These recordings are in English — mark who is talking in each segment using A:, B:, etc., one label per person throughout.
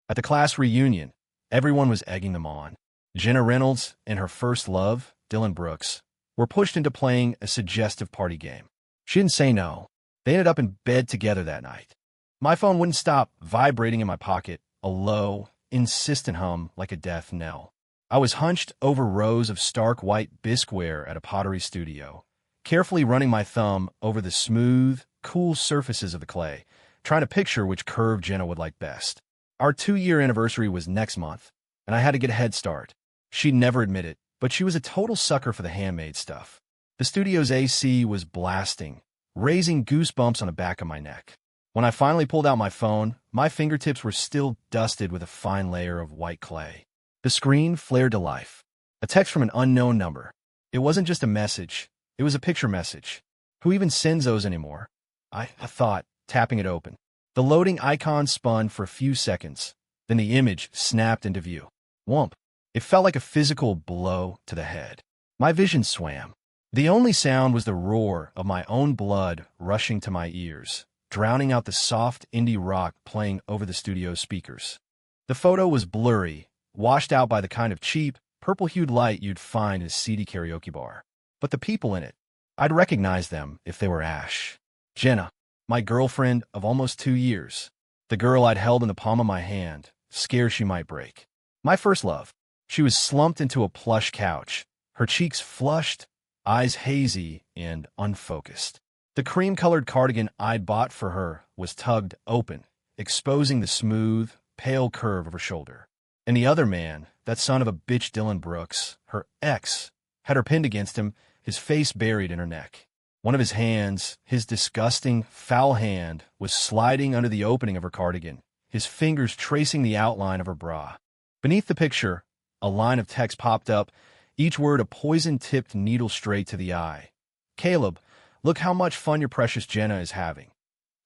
A: At the class reunion, everyone was egging them on. Jenna Reynolds and her first love, Dylan Brooks, were pushed into playing a suggestive party game. She didn't say no. They ended up in bed together that night. My phone wouldn't stop vibrating in my pocket, a low, insistent hum like a death knell. I was hunched over rows of stark white bisqueware at a pottery studio, carefully running my thumb over the smooth, cool surfaces of the clay, trying to picture which curve Jenna would like best. Our 2-year anniversary was next month, and I had to get a head start. She'd never admit it, but she was a total sucker for the handmade stuff. The studio's AC was blasting, raising goosebumps on the back of my neck. When I finally pulled out my phone, my fingertips were still dusted with a fine layer of white clay. The screen flared to life. A text from an unknown number. It wasn't just a message. It was a picture message. Who even sends those anymore? I thought, tapping it open. The loading icon spun for a few seconds. Then the image snapped into view. Whomp. It felt like a physical blow to the head. My vision swam. The only sound was the roar of my own blood rushing to my ears, drowning out the soft indie rock playing over the studio's speakers. The photo was blurry, washed out by the kind of cheap, purple-hued light you'd find in a seedy karaoke bar. But the people in it, I'd recognize them if they were Ash. Jenna, my girlfriend of almost 2 years. The girl I'd held in the palm of my hand, scared she might break. My first love. She was slumped into a plush couch, her cheeks flushed, eyes hazy and unfocused. The cream-colored cardigan I'd bought for her was tugged open, exposing the smooth, pale curve of her shoulder. And the other man, that son of a bitch Dylan Brooks, her ex, had her pinned against him, his face buried in her neck. One of his hands, his disgusting, foul hand, was sliding under the opening of her cardigan, his fingers tracing the outline of her bra. Beneath the picture, a line of text popped up, each word a poison-tipped needle straight to the eye. Caleb, look how much fun your precious Jenna is having.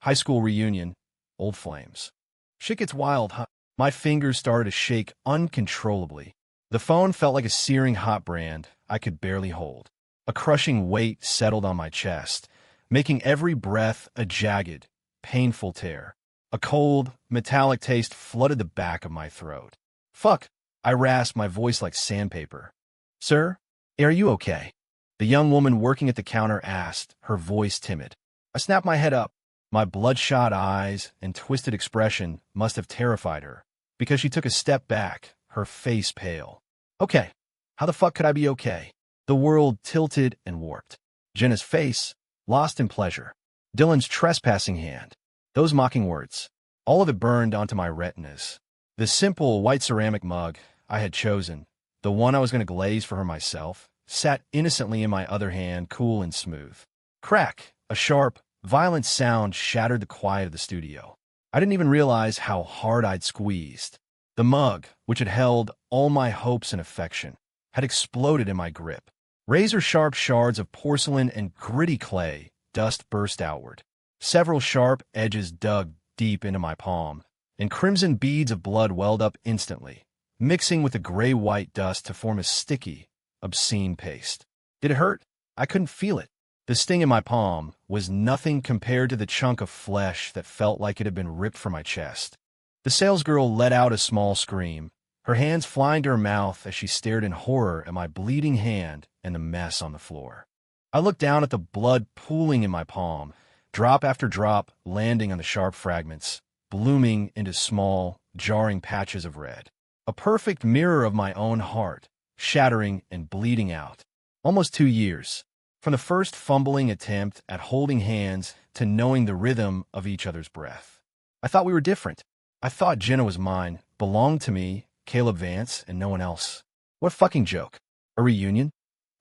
A: High school reunion, old flames. Shit gets wild, huh? My fingers started to shake uncontrollably. The phone felt like a searing hot brand I could barely hold. A crushing weight settled on my chest, making every breath a jagged, painful tear. A cold, metallic taste flooded the back of my throat. Fuck, I rasped, my voice like sandpaper. Sir, are you okay? The young woman working at the counter asked, her voice timid. I snapped my head up. My bloodshot eyes and twisted expression must have terrified her, because she took a step back, her face pale. Okay, how the fuck could I be okay? The world tilted and warped. Jenna's face, lost in pleasure. Dylan's trespassing hand. Those mocking words. All of it burned onto my retinas. The simple white ceramic mug I had chosen, the one I was going to glaze for her myself, sat innocently in my other hand, cool and smooth. Crack! A sharp, violent sound shattered the quiet of the studio. I didn't even realize how hard I'd squeezed. The mug, which had held all my hopes and affection, had exploded in my grip. Razor-sharp shards of porcelain and gritty clay dust burst outward. Several sharp edges dug deep into my palm, and crimson beads of blood welled up instantly, mixing with the gray-white dust to form a sticky, obscene paste. Did it hurt? I couldn't feel it. The sting in my palm was nothing compared to the chunk of flesh that felt like it had been ripped from my chest. The salesgirl let out a small scream, her hands flying to her mouth as she stared in horror at my bleeding hand and the mess on the floor. I looked down at the blood pooling in my palm, drop after drop landing on the sharp fragments, blooming into small, jarring patches of red. A perfect mirror of my own heart, shattering and bleeding out. Almost 2 years. From the first fumbling attempt at holding hands to knowing the rhythm of each other's breath. I thought we were different. I thought Jenna was mine, belonged to me, Caleb Vance, and no one else. What fucking joke. A reunion?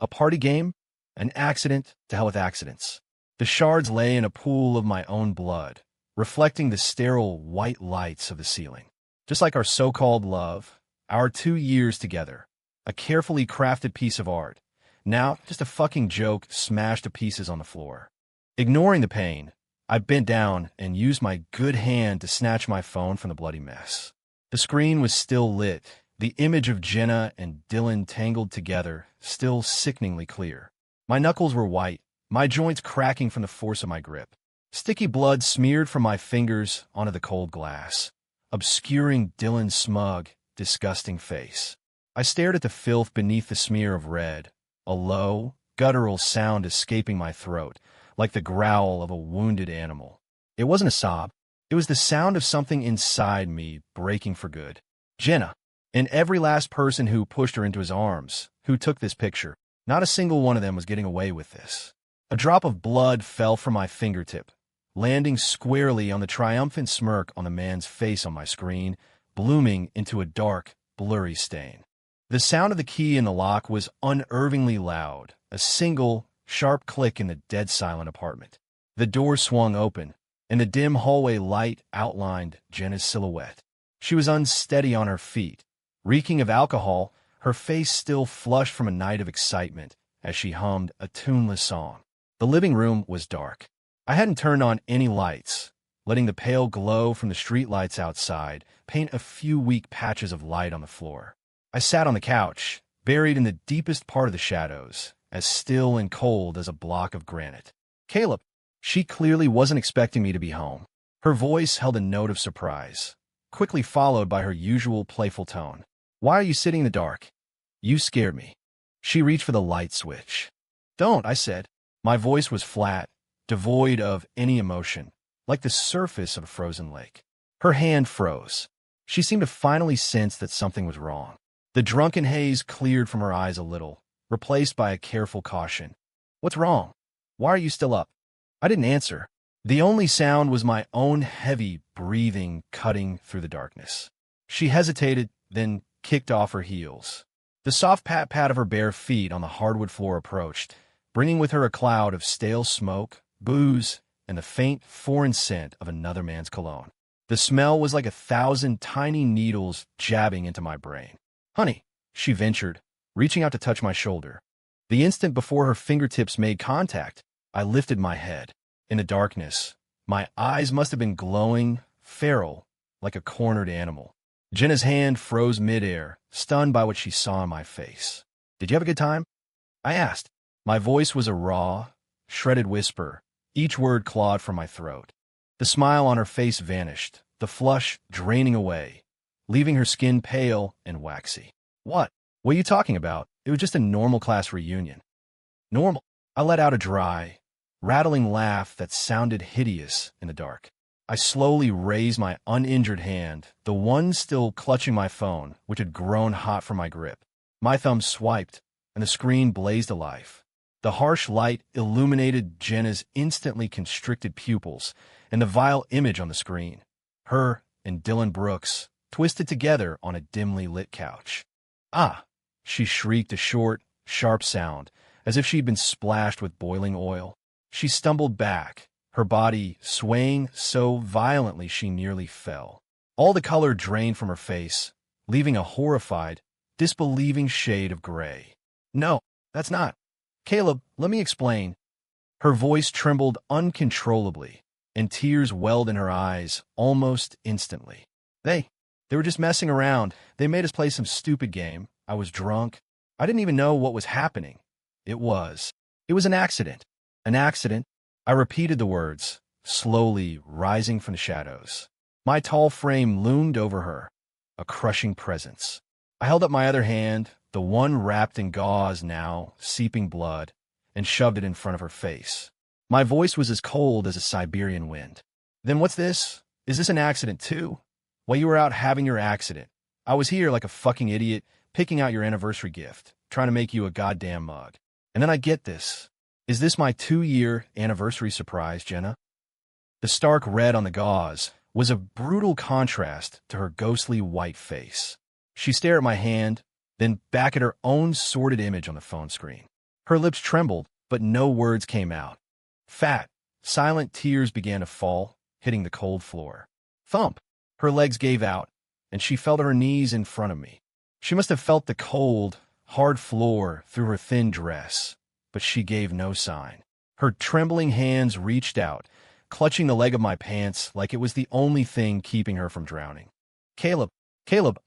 A: A party game? An accident? To hell with accidents. The shards lay in a pool of my own blood, reflecting the sterile white lights of the ceiling. Just like our so-called love, our 2 years together. A carefully crafted piece of art. Now, just a fucking joke smashed to pieces on the floor. Ignoring the pain, I bent down and used my good hand to snatch my phone from the bloody mess. The screen was still lit, the image of Jenna and Dylan tangled together, still sickeningly clear. My knuckles were white, my joints cracking from the force of my grip. Sticky blood smeared from my fingers onto the cold glass. obscuring Dylan's smug, disgusting face. I stared at the filth beneath the smear of red, a low, guttural sound escaping my throat, like the growl of a wounded animal. It wasn't a sob. It was the sound of something inside me breaking for good. Jenna, and every last person who pushed her into his arms, who took this picture, not a single one of them was getting away with this. A drop of blood fell from my fingertip, landing squarely on the triumphant smirk on the man's face on my screen, blooming into a dark, blurry stain. The sound of the key in the lock was unnervingly loud, a single, sharp click in the dead-silent apartment. The door swung open, and the dim hallway light outlined Jenna's silhouette. She was unsteady on her feet, reeking of alcohol, her face still flushed from a night of excitement as she hummed a tuneless song. The living room was dark. I hadn't turned on any lights, letting the pale glow from the streetlights outside paint a few weak patches of light on the floor. I sat on the couch, buried in the deepest part of the shadows, as still and cold as a block of granite. Caleb. She clearly wasn't expecting me to be home. Her voice held a note of surprise, quickly followed by her usual playful tone. Why are you sitting in the dark? You scared me. She reached for the light switch. Don't, I said. My voice was flat, devoid of any emotion, like the surface of a frozen lake. Her hand froze. She seemed to finally sense that something was wrong. The drunken haze cleared from her eyes a little, replaced by a careful caution. What's wrong? Why are you still up? I didn't answer. The only sound was my own heavy breathing cutting through the darkness. She hesitated, then kicked off her heels. The soft pat-pat of her bare feet on the hardwood floor approached, bringing with her a cloud of stale smoke, booze, and the faint foreign scent of another man's cologne. The smell was like 1,000 tiny needles jabbing into my brain. Honey, she ventured, reaching out to touch my shoulder. The instant before her fingertips made contact, I lifted my head. In the darkness, my eyes must have been glowing, feral, like a cornered animal. Jenna's hand froze midair, stunned by what she saw in my face. Did you have a good time? I asked. My voice was a raw, shredded whisper, each word clawed from my throat. The smile on her face vanished, the flush draining away, leaving her skin pale and waxy. What are you talking about? It was just a normal class reunion. Normal? I let out a dry, rattling laugh that sounded hideous in the dark. I slowly raised my uninjured hand, the one still clutching my phone, which had grown hot from my grip. My thumb swiped, and the screen blazed alive. The harsh light illuminated Jenna's instantly constricted pupils and the vile image on the screen. Her and Dylan Brooks, twisted together on a dimly lit couch. Ah! She shrieked a short, sharp sound, as if she'd been splashed with boiling oil. She stumbled back, her body swaying so violently she nearly fell. All the color drained from her face, leaving a horrified, disbelieving shade of gray. No, that's not. Caleb, let me explain. Her voice trembled uncontrollably, and tears welled in her eyes almost instantly. They were just messing around. They made us play some stupid game. I was drunk. I didn't even know what was happening. It was an accident. An accident. I repeated the words, slowly rising from the shadows. My tall frame loomed over her, a crushing presence. I held up my other hand, the one wrapped in gauze now, seeping blood, and shoved it in front of her face. My voice was as cold as a Siberian wind. Then what's this? Is this an accident too? While you were out having your accident, I was here like a fucking idiot, picking out your anniversary gift, trying to make you a goddamn mug. And then I get this. Is this my 2-year anniversary surprise, Jenna? The stark red on the gauze was a brutal contrast to her ghostly white face. She stared at my hand, then back at her own sordid image on the phone screen. Her lips trembled, but no words came out. Fat, silent tears began to fall, hitting the cold floor. Thump! Her legs gave out, and she fell to her knees in front of me. She must have felt the cold, hard floor through her thin dress, but she gave no sign. Her trembling hands reached out, clutching the leg of my pants like it was the only thing keeping her from drowning. Caleb,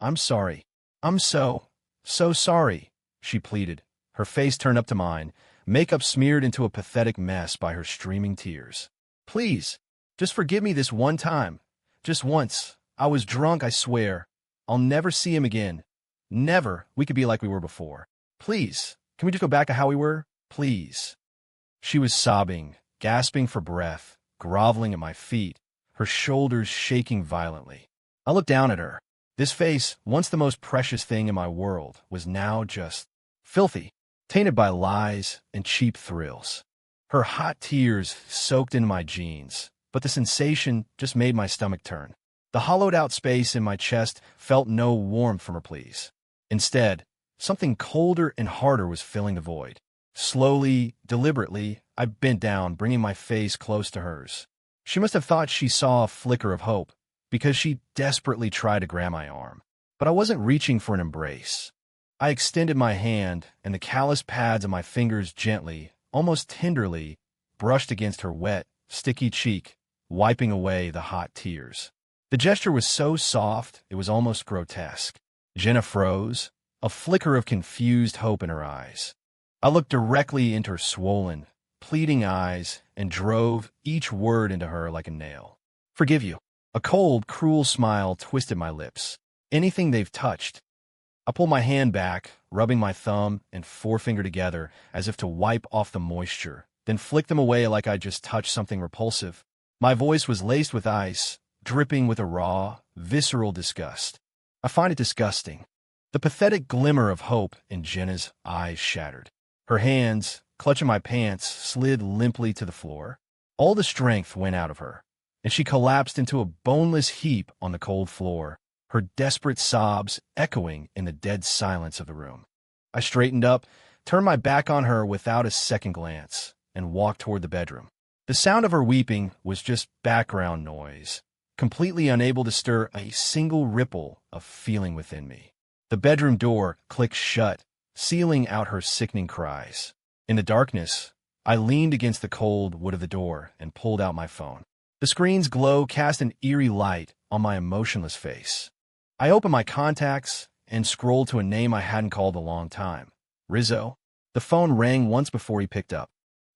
A: I'm sorry. I'm so sorry, she pleaded, her face turned up to mine, makeup smeared into a pathetic mess by her streaming tears. Please, just forgive me this one time. Just once. I was drunk, I swear. I'll never see him again. Never. We could be like we were before. Please, can we just go back to how we were? Please. She was sobbing, gasping for breath, groveling at my feet, her shoulders shaking violently. I looked down at her. This face, once the most precious thing in my world, was now just filthy, tainted by lies and cheap thrills. Her hot tears soaked into my jeans, but the sensation just made my stomach turn. The hollowed-out space in my chest felt no warmth from her pleas. Instead, something colder and harder was filling the void. Slowly, deliberately, I bent down, bringing my face close to hers. She must have thought she saw a flicker of hope, because she desperately tried to grab my arm. But I wasn't reaching for an embrace. I extended my hand, and the callous pads of my fingers gently, almost tenderly, brushed against her wet, sticky cheek, wiping away the hot tears. The gesture was so soft, it was almost grotesque. Jenna froze, a flicker of confused hope in her eyes. I looked directly into her swollen, pleading eyes and drove each word into her like a nail. Forgive you. A cold, cruel smile twisted my lips. Anything they've touched. I pulled my hand back, rubbing my thumb and forefinger together as if to wipe off the moisture, then flicked them away like I'd just touched something repulsive. My voice was laced with ice, dripping with a raw, visceral disgust. I find it disgusting. The pathetic glimmer of hope in Jenna's eyes shattered. Her hands, clutching my pants, slid limply to the floor. All the strength went out of her, and she collapsed into a boneless heap on the cold floor, her desperate sobs echoing in the dead silence of the room. I straightened up, turned my back on her without a second glance, and walked toward the bedroom. The sound of her weeping was just background noise, completely unable to stir a single ripple of feeling within me. The bedroom door clicked shut, sealing out her sickening cries. In the darkness, I leaned against the cold wood of the door and pulled out my phone. The screen's glow cast an eerie light on my emotionless face. I opened my contacts and scrolled to a name I hadn't called in a long time. Rizzo. The phone rang once before he picked up.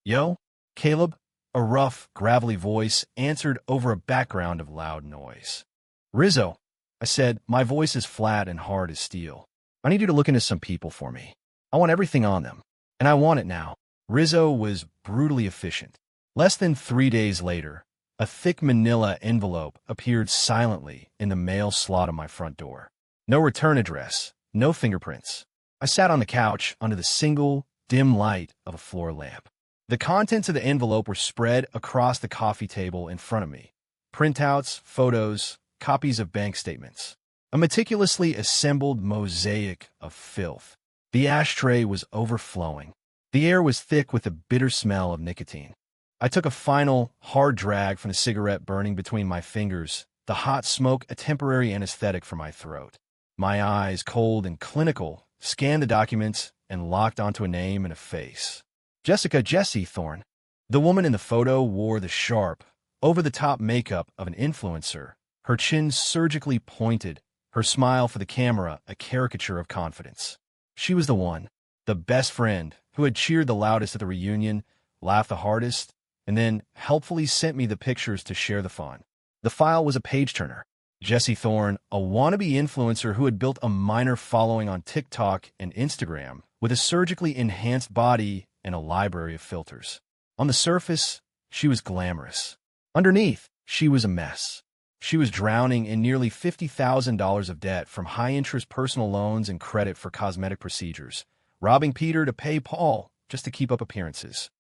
A: Yo, Caleb? A rough, gravelly voice answered over a background of loud noise. Rizzo, I said, my voice is flat and hard as steel. I need you to look into some people for me. I want everything on them, and I want it now. Rizzo was brutally efficient. Less than 3 days later, a thick manila envelope appeared silently in the mail slot of my front door. No return address, no fingerprints. I sat on the couch under the single, dim light of a floor lamp. The contents of the envelope were spread across the coffee table in front of me. Printouts, photos, copies of bank statements. A meticulously assembled mosaic of filth. The ashtray was overflowing. The air was thick with the bitter smell of nicotine. I took a final, hard drag from the cigarette burning between my fingers, the hot smoke a temporary anesthetic for my throat. My eyes, cold and clinical, scanned the documents and locked onto a name and a face. Jessie Thorne. The woman in the photo wore the sharp, over-the-top makeup of an influencer, her chin surgically pointed, her smile for the camera a caricature of confidence. She was the one, the best friend, who had cheered the loudest at the reunion, laughed the hardest, and then helpfully sent me the pictures to share the fun. The file was a page-turner. Jessie Thorne, a wannabe influencer who had built a minor following on TikTok and Instagram, with a surgically enhanced body and a library of filters. On the surface, she was glamorous. Underneath, she was a mess. She was drowning in nearly $50,000 of debt from high-interest personal loans and credit for cosmetic procedures, robbing Peter to pay Paul just to keep up appearances.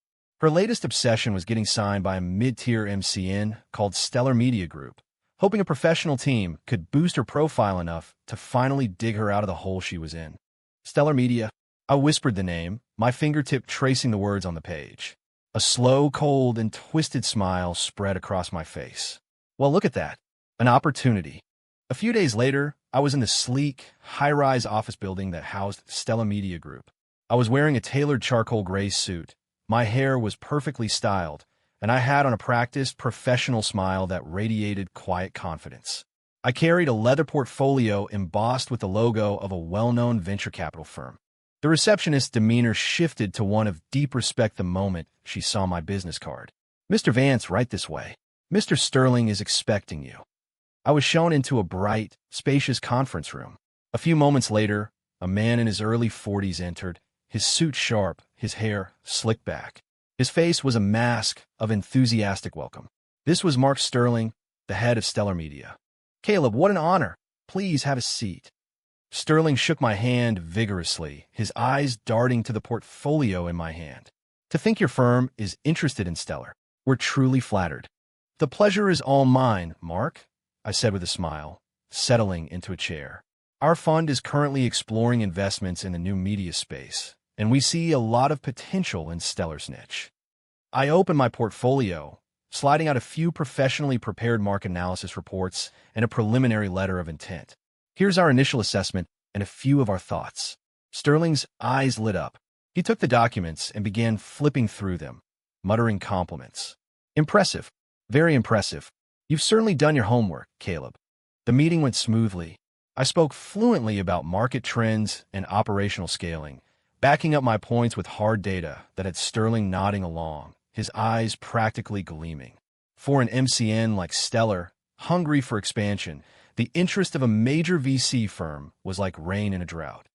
A: Her latest obsession was getting signed by a mid-tier MCN called Stellar Media Group, hoping a professional team could boost her profile enough to finally dig her out of the hole she was in. Stellar Media. I whispered the name, my fingertip tracing the words on the page. A slow, cold, and twisted smile spread across my face. Well, look at that. An opportunity. A few days later, I was in the sleek, high-rise office building that housed Stellar Media Group. I was wearing a tailored charcoal gray suit. My hair was perfectly styled, and I had on a practiced, professional smile that radiated quiet confidence. I carried a leather portfolio embossed with the logo of a well-known venture capital firm. The receptionist's demeanor shifted to one of deep respect the moment she saw my business card. Mr. Vance, right this way. Mr. Sterling is expecting you. I was shown into a bright, spacious conference room. A few moments later, a man in his early 40s entered, his suit sharp, his hair slicked back. His face was a mask of enthusiastic welcome. This was Mark Sterling, the head of Stellar Media. "Caleb, what an honor. Please have a seat." Sterling shook my hand vigorously, his eyes darting to the portfolio in my hand. "To think your firm is interested in Stellar. We're truly flattered." "The pleasure is all mine, Mark," I said with a smile, settling into a chair. "Our fund is currently exploring investments in the new media space, and we see a lot of potential in Stellar's niche." I opened my portfolio, sliding out a few professionally prepared market analysis reports and a preliminary letter of intent. "Here's our initial assessment and a few of our thoughts." Sterling's eyes lit up. He took the documents and began flipping through them, muttering compliments. "Impressive. Very impressive. You've certainly done your homework, Caleb." The meeting went smoothly. I spoke fluently about market trends and operational scaling, backing up my points with hard data that had Sterling nodding along, his eyes practically gleaming. For an MCN like Stellar, hungry for expansion, the interest of a major VC firm was like rain in a drought.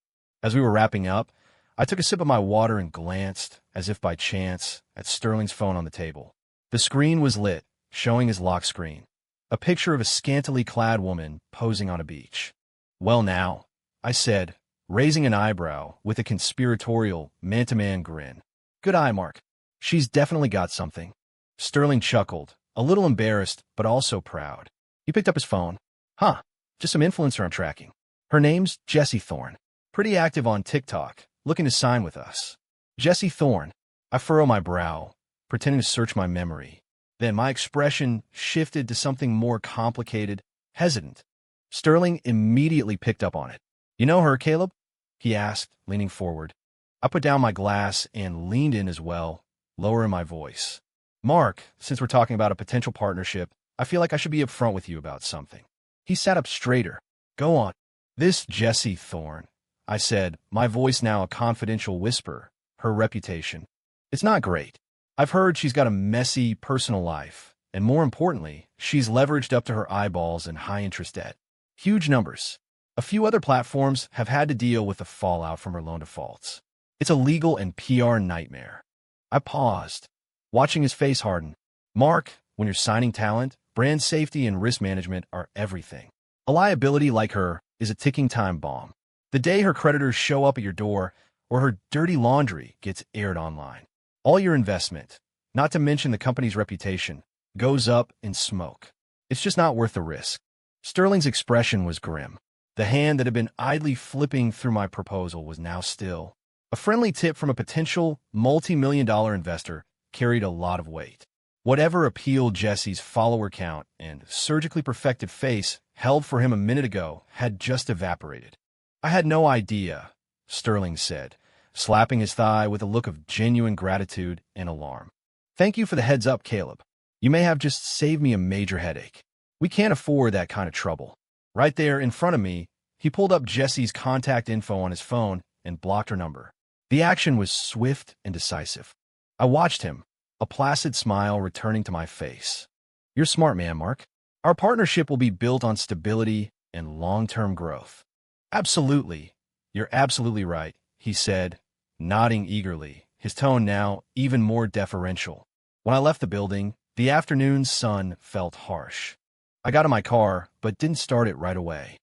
A: As we were wrapping up, I took a sip of my water and glanced, as if by chance, at Sterling's phone on the table. The screen was lit, showing his lock screen, a picture of a scantily clad woman posing on a beach. "Well now," I said, raising an eyebrow with a conspiratorial man-to-man grin. "Good eye, Mark. She's definitely got something." Sterling chuckled, a little embarrassed but also proud. He picked up his phone. "Huh, just some influencer I'm tracking. Her name's Jessie Thorne. Pretty active on TikTok, looking to sign with us." "Jessie Thorne." I furrow my brow, pretending to search my memory. Then my expression shifted to something more complicated, hesitant. Sterling immediately picked up on it. "You know her, Caleb?" he asked, leaning forward. I put down my glass and leaned in as well, lowering my voice. "Mark, since we're talking about a potential partnership, I feel like I should be upfront with you about something." He sat up straighter. "Go on." "This Jessie Thorne," I said, my voice now a confidential whisper, "her reputation. It's not great. I've heard she's got a messy personal life, and more importantly, she's leveraged up to her eyeballs in high-interest debt. Huge numbers. A few other platforms have had to deal with the fallout from her loan defaults. It's a legal and PR nightmare." I paused, watching his face harden. "Mark, when you're signing talent, brand safety and risk management are everything. A liability like her is a ticking time bomb. The day her creditors show up at your door or her dirty laundry gets aired online, all your investment, not to mention the company's reputation, goes up in smoke. It's just not worth the risk." Sterling's expression was grim. The hand that had been idly flipping through my proposal was now still. A friendly tip from a potential multi-million-dollar investor carried a lot of weight. Whatever appeal Jesse's follower count and surgically perfected face held for him a minute ago had just evaporated. "I had no idea," Sterling said, slapping his thigh with a look of genuine gratitude and alarm. "Thank you for the heads up, Caleb. You may have just saved me a major headache. We can't afford that kind of trouble." Right there in front of me, he pulled up Jesse's contact info on his phone and blocked her number. The action was swift and decisive. I watched him, a placid smile returning to my face. "You're a smart man, Mark. Our partnership will be built on stability and long-term growth." "Absolutely. You're absolutely right," he said, nodding eagerly, his tone now even more deferential. When I left the building, the afternoon sun felt harsh. I got in my car, but didn't start it right away.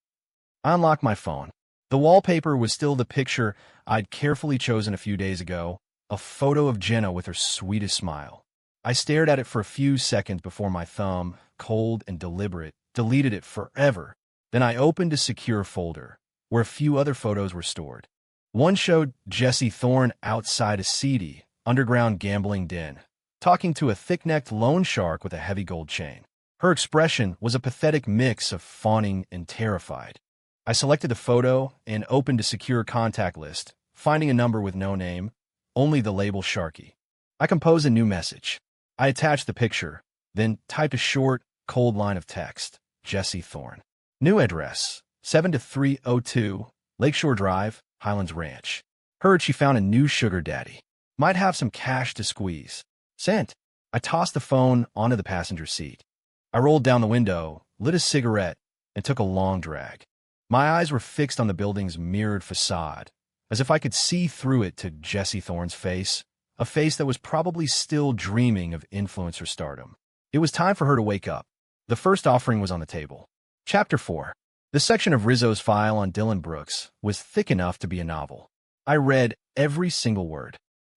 A: I unlocked my phone. The wallpaper was still the picture I'd carefully chosen a few days ago, a photo of Jenna with her sweetest smile. I stared at it for a few seconds before my thumb, cold and deliberate, deleted it forever. Then I opened a secure folder, where a few other photos were stored. One showed Jessie Thorne outside a seedy, underground gambling den, talking to a thick-necked loan shark with a heavy gold chain. Her expression was a pathetic mix of fawning and terrified. I selected the photo and opened a secure contact list, finding a number with no name, only the label Sharky. I composed a new message. I attached the picture, then typed a short, cold line of text, Jessie Thorne. New address, 72302, Lakeshore Drive, Highlands Ranch. Heard she found a new sugar daddy. Might have some cash to squeeze. Sent. I tossed the phone onto the passenger seat. I rolled down the window, lit a cigarette, and took a long drag. My eyes were fixed on the building's mirrored facade, as if I could see through it to Jessie Thorne's face, a face that was probably still dreaming of influencer stardom. It was time for her to wake up. The first offering was on the table. Chapter 4. The section of Rizzo's file on Dylan Brooks was thick enough to be a novel. I read every single word.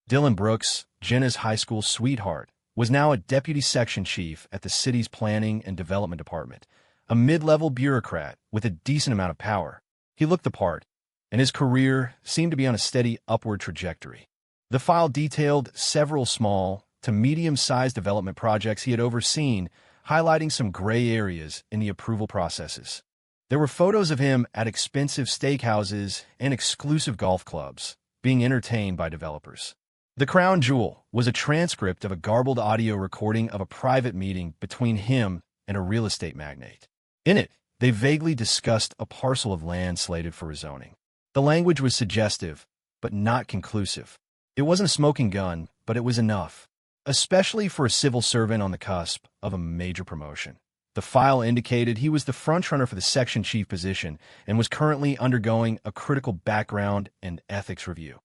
A: Dylan Brooks, Jenna's high school sweetheart, was now a deputy section chief at the city's planning and development department, a mid-level bureaucrat with a decent amount of power. He looked the part, and his career seemed to be on a steady upward trajectory. The file detailed several small to medium-sized development projects he had overseen, highlighting some gray areas in the approval processes. There were photos of him at expensive steakhouses and exclusive golf clubs, being entertained by developers. The crown jewel was a transcript of a garbled audio recording of a private meeting between him and a real estate magnate. In it, they vaguely discussed a parcel of land slated for rezoning. The language was suggestive, but not conclusive. It wasn't a smoking gun, but it was enough, especially for a civil servant on the cusp of a major promotion. The file indicated he was the frontrunner for the section chief position and was currently undergoing a critical background and ethics review.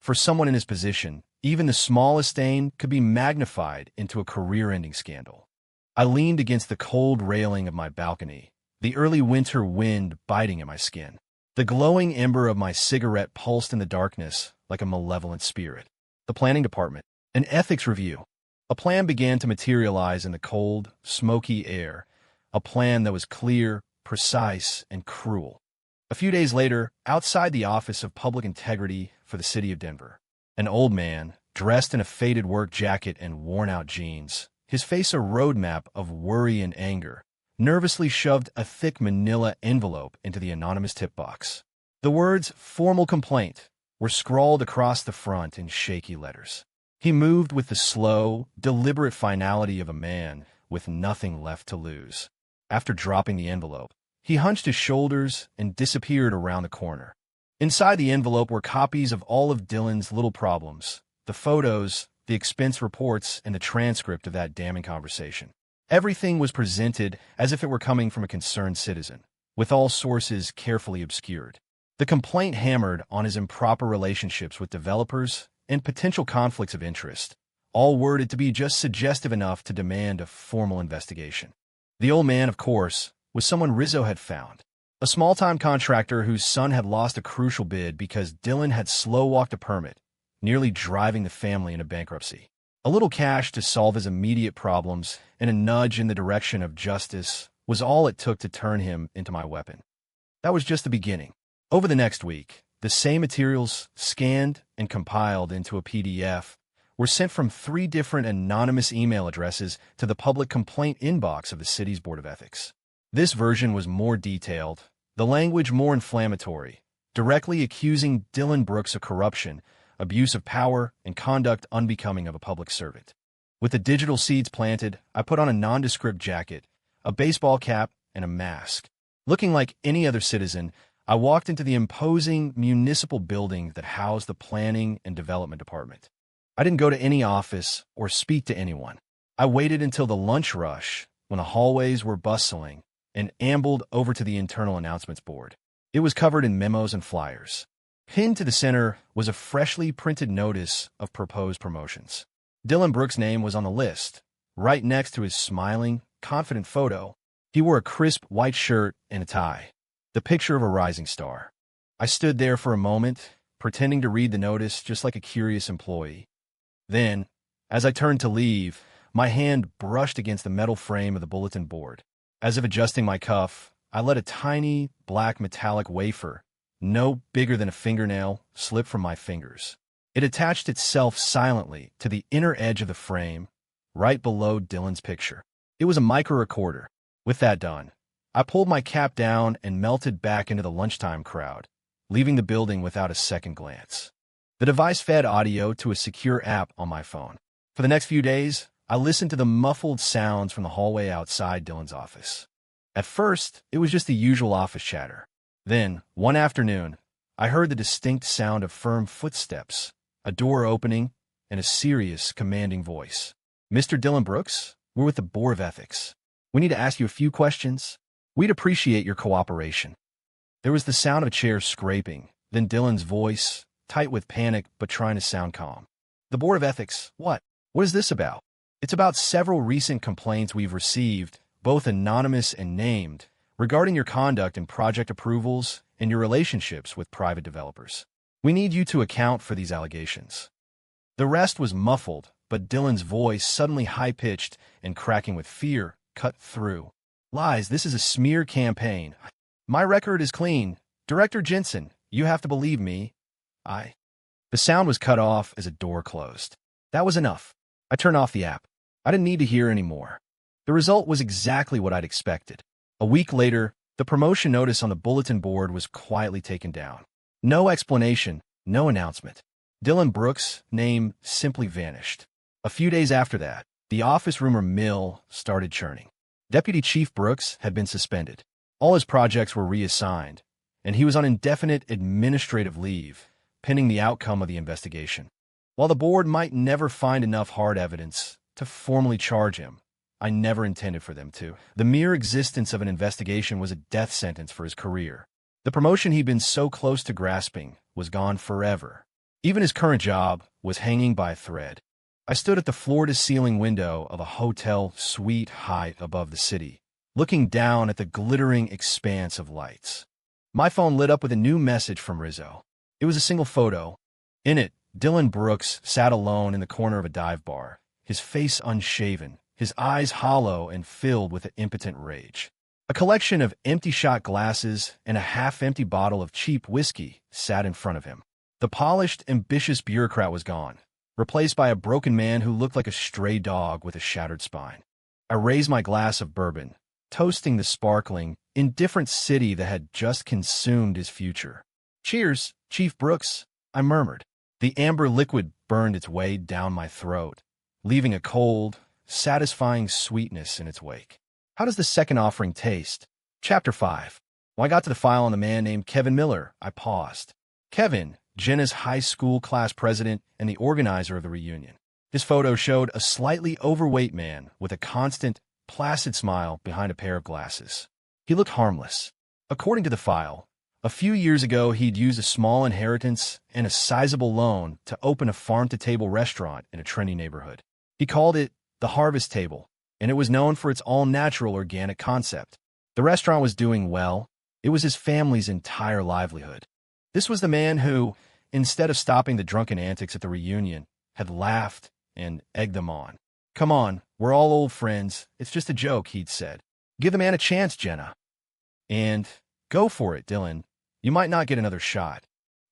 A: For someone in his position, even the smallest stain could be magnified into a career-ending scandal. I leaned against the cold railing of my balcony, the early winter wind biting at my skin. The glowing ember of my cigarette pulsed in the darkness like a malevolent spirit. The planning department, an ethics review. A plan began to materialize in the cold, smoky air, a plan that was clear, precise, and cruel. A few days later, outside the Office of Public Integrity for the City of Denver, an old man, dressed in a faded work jacket and worn-out jeans, his face a roadmap of worry and anger, nervously shoved a thick manila envelope into the anonymous tip box. The words "formal complaint" were scrawled across the front in shaky letters. He moved with the slow, deliberate finality of a man with nothing left to lose. After dropping the envelope, he hunched his shoulders and disappeared around the corner. Inside the envelope were copies of all of Dylan's little problems, the photos, the expense reports, and the transcript of that damning conversation. Everything was presented as if it were coming from a concerned citizen, with all sources carefully obscured. The complaint hammered on his improper relationships with developers and potential conflicts of interest, all worded to be just suggestive enough to demand a formal investigation. The old man, of course, was someone Rizzo had found, a small-time contractor whose son had lost a crucial bid because Dylan had slow-walked a permit, nearly driving the family into bankruptcy. A little cash to solve his immediate problems and a nudge in the direction of justice was all it took to turn him into my weapon. That was just the beginning. Over the next week, the same materials, scanned and compiled into a PDF, were sent from 3 different anonymous email addresses to the public complaint inbox of the city's Board of Ethics. This version was more detailed, the language more inflammatory, directly accusing Dylan Brooks of corruption, abuse of power, and conduct unbecoming of a public servant. With the digital seeds planted, I put on a nondescript jacket, a baseball cap, and a mask. Looking like any other citizen, I walked into the imposing municipal building that housed the Planning and Development Department. I didn't go to any office or speak to anyone. I waited until the lunch rush, when the hallways were bustling, and ambled over to the internal announcements board. It was covered in memos and flyers. Pinned to the center was a freshly printed notice of proposed promotions. Dylan Brooks' name was on the list, right next to his smiling, confident photo. He wore a crisp white shirt and a tie, the picture of a rising star. I stood there for a moment, pretending to read the notice just like a curious employee. Then, as I turned to leave, my hand brushed against the metal frame of the bulletin board. As if adjusting my cuff, I let a tiny, black metallic wafer, no bigger than a fingernail, slip from my fingers. It attached itself silently to the inner edge of the frame, right below Dylan's picture. It was a micro-recorder. With that done, I pulled my cap down and melted back into the lunchtime crowd, leaving the building without a second glance. The device fed audio to a secure app on my phone. For the next few days, I listened to the muffled sounds from the hallway outside Dylan's office. At first, it was just the usual office chatter. Then, one afternoon, I heard the distinct sound of firm footsteps, a door opening, and a serious, commanding voice. "Mr. Dylan Brooks, we're with the Board of Ethics." We need to ask you a few questions. We'd appreciate your cooperation. There was the sound of a chair scraping, then Dylan's voice, tight with panic but trying to sound calm. The Board of Ethics, what? What is this about? It's about several recent complaints we've received, both anonymous and named, regarding your conduct in project approvals and your relationships with private developers. We need you to account for these allegations. The rest was muffled, but Dylan's voice, suddenly high-pitched and cracking with fear, cut through. Lies, this is a smear campaign. My record is clean. Director Jensen, you have to believe me. The sound was cut off as a door closed. That was enough. I turned off the app. I didn't need to hear any more. The result was exactly what I'd expected. A week later, the promotion notice on the bulletin board was quietly taken down. No explanation, no announcement. Dylan Brooks' name simply vanished. A few days after that, the office rumor mill started churning. Deputy Chief Brooks had been suspended. All his projects were reassigned, and he was on indefinite administrative leave, pending the outcome of the investigation. While the board might never find enough hard evidence to formally charge him, I never intended for them to. The mere existence of an investigation was a death sentence for his career. The promotion he'd been so close to grasping was gone forever. Even his current job was hanging by a thread. I stood at the floor-to-ceiling window of a hotel suite high above the city, looking down at the glittering expanse of lights. My phone lit up with a new message from Rizzo. It was a single photo. In it, Dylan Brooks sat alone in the corner of a dive bar, his face unshaven, his eyes hollow and filled with impotent rage. A collection of empty shot glasses and a half-empty bottle of cheap whiskey sat in front of him. The polished, ambitious bureaucrat was gone, replaced by a broken man who looked like a stray dog with a shattered spine. I raised my glass of bourbon, toasting the sparkling, indifferent city that had just consumed his future. "Cheers, Chief Brooks," I murmured. The amber liquid burned its way down my throat, leaving a cold, satisfying sweetness in its wake. How does the second offering taste? Chapter 5. When I got to the file on the man named Kevin Miller, I paused. Kevin, Jenna's high school class president and the organizer of the reunion. His photo showed a slightly overweight man with a constant, placid smile behind a pair of glasses. He looked harmless. According to the file, a few years ago he'd used a small inheritance and a sizable loan to open a farm-to-table restaurant in a trendy neighborhood. He called it the Harvest Table, and it was known for its all-natural organic concept. The restaurant was doing well. It was his family's entire livelihood. This was the man who, instead of stopping the drunken antics at the reunion, had laughed and egged them on. "Come on, we're all old friends. It's just a joke," he'd said. "Give the man a chance, Jenna." And go for it, Dylan. You might not get another shot.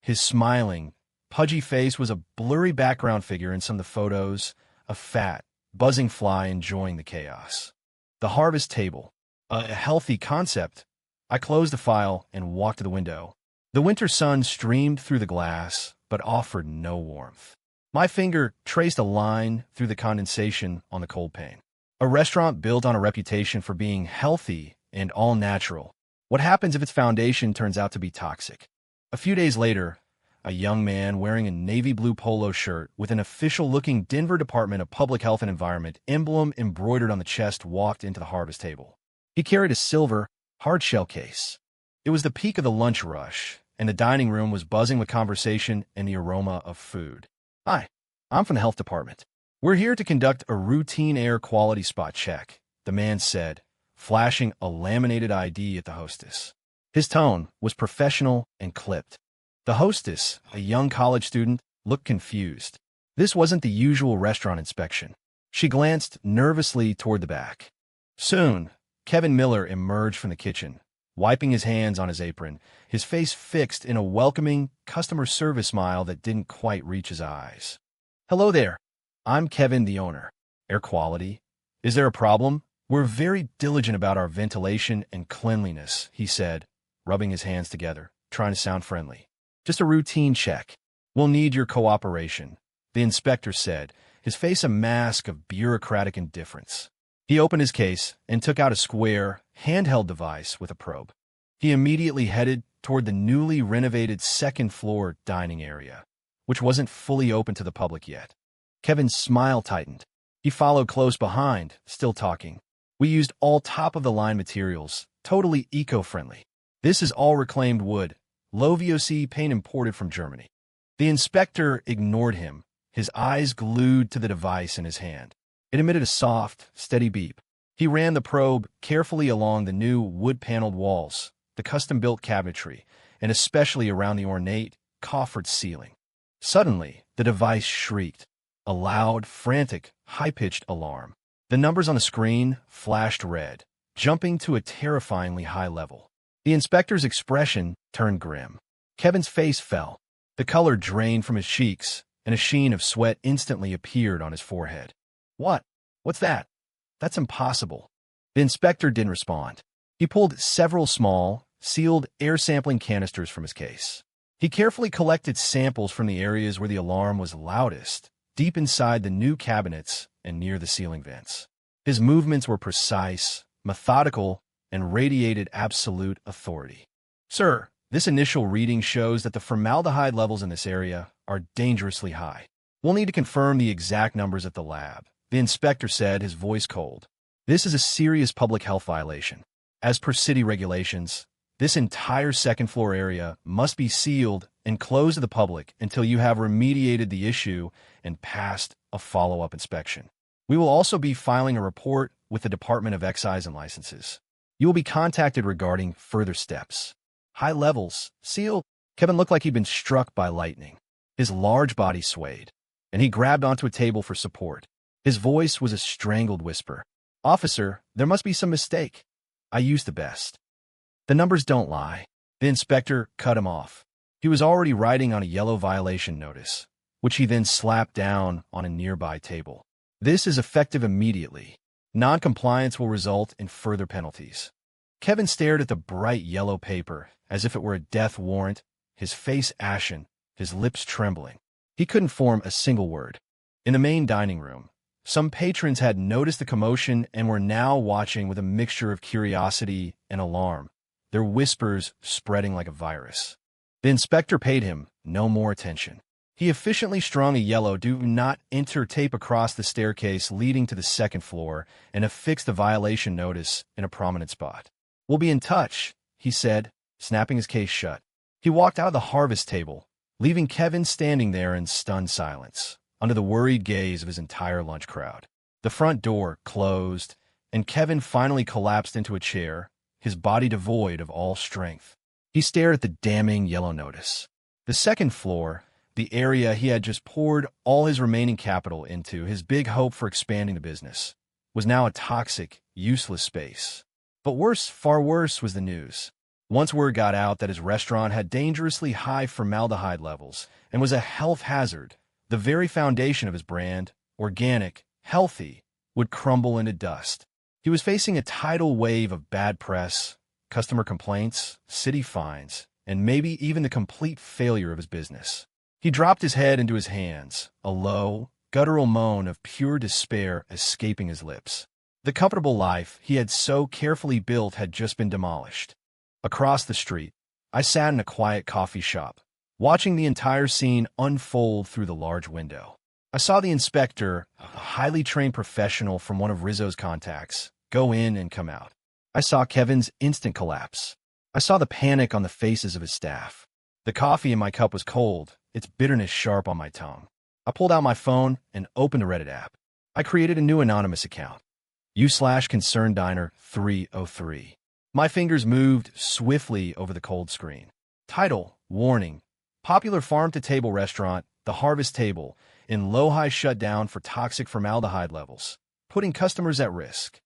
A: His smiling, pudgy face was a blurry background figure in some of the photos, a fat, buzzing fly enjoying the chaos. The Harvest Table. A healthy concept. I closed the file and walked to the window. The winter sun streamed through the glass, but offered no warmth. My finger traced a line through the condensation on the cold pane. A restaurant built on a reputation for being healthy and all-natural. What happens if its foundation turns out to be toxic? A few days later, a young man wearing a navy blue polo shirt with an official-looking Denver Department of Public Health and Environment emblem embroidered on the chest walked into the Harvest Table. He carried a silver, hard-shell case. It was the peak of the lunch rush, and the dining room was buzzing with conversation and the aroma of food. "Hi, I'm from the health department. We're here to conduct a routine air quality spot check," the man said, flashing a laminated ID at the hostess. His tone was professional and clipped. The hostess, a young college student, looked confused. This wasn't the usual restaurant inspection. She glanced nervously toward the back. Soon, Kevin Miller emerged from the kitchen, wiping his hands on his apron, his face fixed in a welcoming customer service smile that didn't quite reach his eyes. "Hello there. I'm Kevin, the owner. Air quality. Is there a problem? We're very diligent about our ventilation and cleanliness," he said, rubbing his hands together, trying to sound friendly. "Just a routine check. We'll need your cooperation," the inspector said, his face a mask of bureaucratic indifference. He opened his case and took out a square, handheld device with a probe. He immediately headed toward the newly renovated second-floor dining area, which wasn't fully open to the public yet. Kevin's smile tightened. He followed close behind, still talking. We used all top-of-the-line materials, totally eco-friendly. This is all reclaimed wood, low VOC paint imported from Germany. The inspector ignored him, his eyes glued to the device in his hand. It emitted a soft, steady beep. He ran the probe carefully along the new wood-paneled walls, the custom-built cabinetry, and especially around the ornate, coffered ceiling. Suddenly, the device shrieked, a loud, frantic, high-pitched alarm. The numbers on the screen flashed red, jumping to a terrifyingly high level. The inspector's expression turned grim. Kevin's face fell. The color drained from his cheeks, and a sheen of sweat instantly appeared on his forehead. What? What's that? That's impossible. The inspector didn't respond. He pulled several small, sealed air sampling canisters from his case. He carefully collected samples from the areas where the alarm was loudest, deep inside the new cabinets and near the ceiling vents. His movements were precise, methodical, and radiated absolute authority. Sir, this initial reading shows that the formaldehyde levels in this area are dangerously high. We'll need to confirm the exact numbers at the lab, the inspector said, his voice cold. This is a serious public health violation. As per city regulations, this entire second-floor area must be sealed and closed to the public until you have remediated the issue and passed a follow-up inspection. We will also be filing a report with the Department of Excise and Licenses. You will be contacted regarding further steps. High levels, sealed. Kevin looked like he'd been struck by lightning. His large body swayed, and he grabbed onto a table for support. His voice was a strangled whisper. Officer, there must be some mistake. I used the best. The numbers don't lie. The inspector cut him off. He was already writing on a yellow violation notice, which he then slapped down on a nearby table. This is effective immediately. Non-compliance will result in further penalties. Kevin stared at the bright yellow paper as if it were a death warrant, his face ashen, his lips trembling. He couldn't form a single word. In the main dining room, some patrons had noticed the commotion and were now watching with a mixture of curiosity and alarm, their whispers spreading like a virus. The inspector paid him no more attention. He efficiently strung a yellow "Do Not Enter" tape across the staircase leading to the second floor and affixed the violation notice in a prominent spot. We'll be in touch, he said, snapping his case shut. He walked out of the harvest table, leaving Kevin standing there in stunned silence, under the worried gaze of his entire lunch crowd. The front door closed, and Kevin finally collapsed into a chair, his body devoid of all strength. He stared at the damning yellow notice. The second floor, the area he had just poured all his remaining capital into, his big hope for expanding the business, was now a toxic, useless space. But worse, far worse, was the news. Once word got out that his restaurant had dangerously high formaldehyde levels and was a health hazard, the very foundation of his brand, organic, healthy, would crumble into dust. He was facing a tidal wave of bad press, customer complaints, city fines, and maybe even the complete failure of his business. He dropped his head into his hands, a low, guttural moan of pure despair escaping his lips. The comfortable life he had so carefully built had just been demolished. Across the street, I sat in a quiet coffee shop, watching the entire scene unfold through the large window. I saw the inspector, a highly trained professional from one of Rizzo's contacts, go in and come out. I saw Kevin's instant collapse. I saw the panic on the faces of his staff. The coffee in my cup was cold, its bitterness sharp on my tongue. I pulled out my phone and opened the Reddit app. I created a new anonymous account. u/ConcernedDiner 303. My fingers moved swiftly over the cold screen. Title, warning. Popular farm-to-table restaurant, The Harvest Table, in Low-High shutdown for toxic formaldehyde levels, putting customers at risk.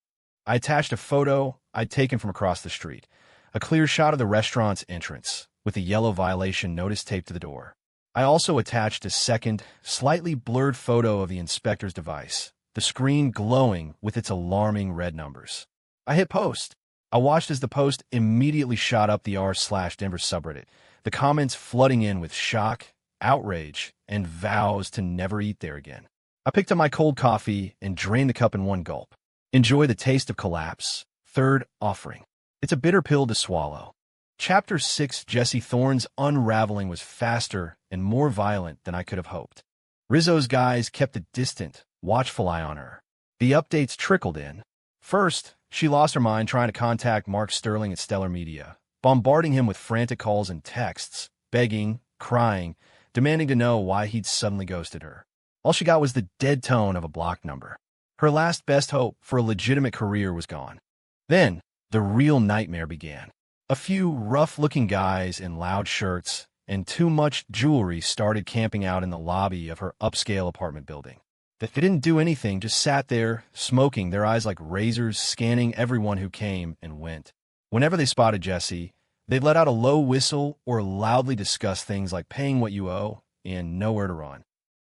A: I attached a photo I'd taken from across the street, a clear shot of the restaurant's entrance, with a yellow violation notice taped to the door. I also attached a second, slightly blurred photo of the inspector's device, the screen glowing with its alarming red numbers. I hit post. I watched as the post immediately shot up the r/Denver subreddit, the comments flooding in with shock, outrage, and vows to never eat there again. I picked up my cold coffee and drained the cup in one gulp. Enjoy the taste of collapse. Third offering. It's a bitter pill to swallow. Chapter 6. Jesse Thorne's unraveling was faster and more violent than I could have hoped. Rizzo's guys kept a distant, watchful eye on her. The updates trickled in. First, She lost her mind trying to contact Mark Sterling at Stellar Media, bombarding him with frantic calls and texts, begging, crying, demanding to know why he'd suddenly ghosted her. All she got was the dead tone of a blocked number. Her last best hope for a legitimate career was gone. Then, the real nightmare began. A few rough-looking guys in loud shirts and too much jewelry started camping out in the lobby of her upscale apartment building. They didn't do anything, just sat there, smoking, their eyes like razors, scanning everyone who came and went. Whenever they spotted Jessie, they'd let out a low whistle or loudly discuss things like paying what you owe and nowhere to run.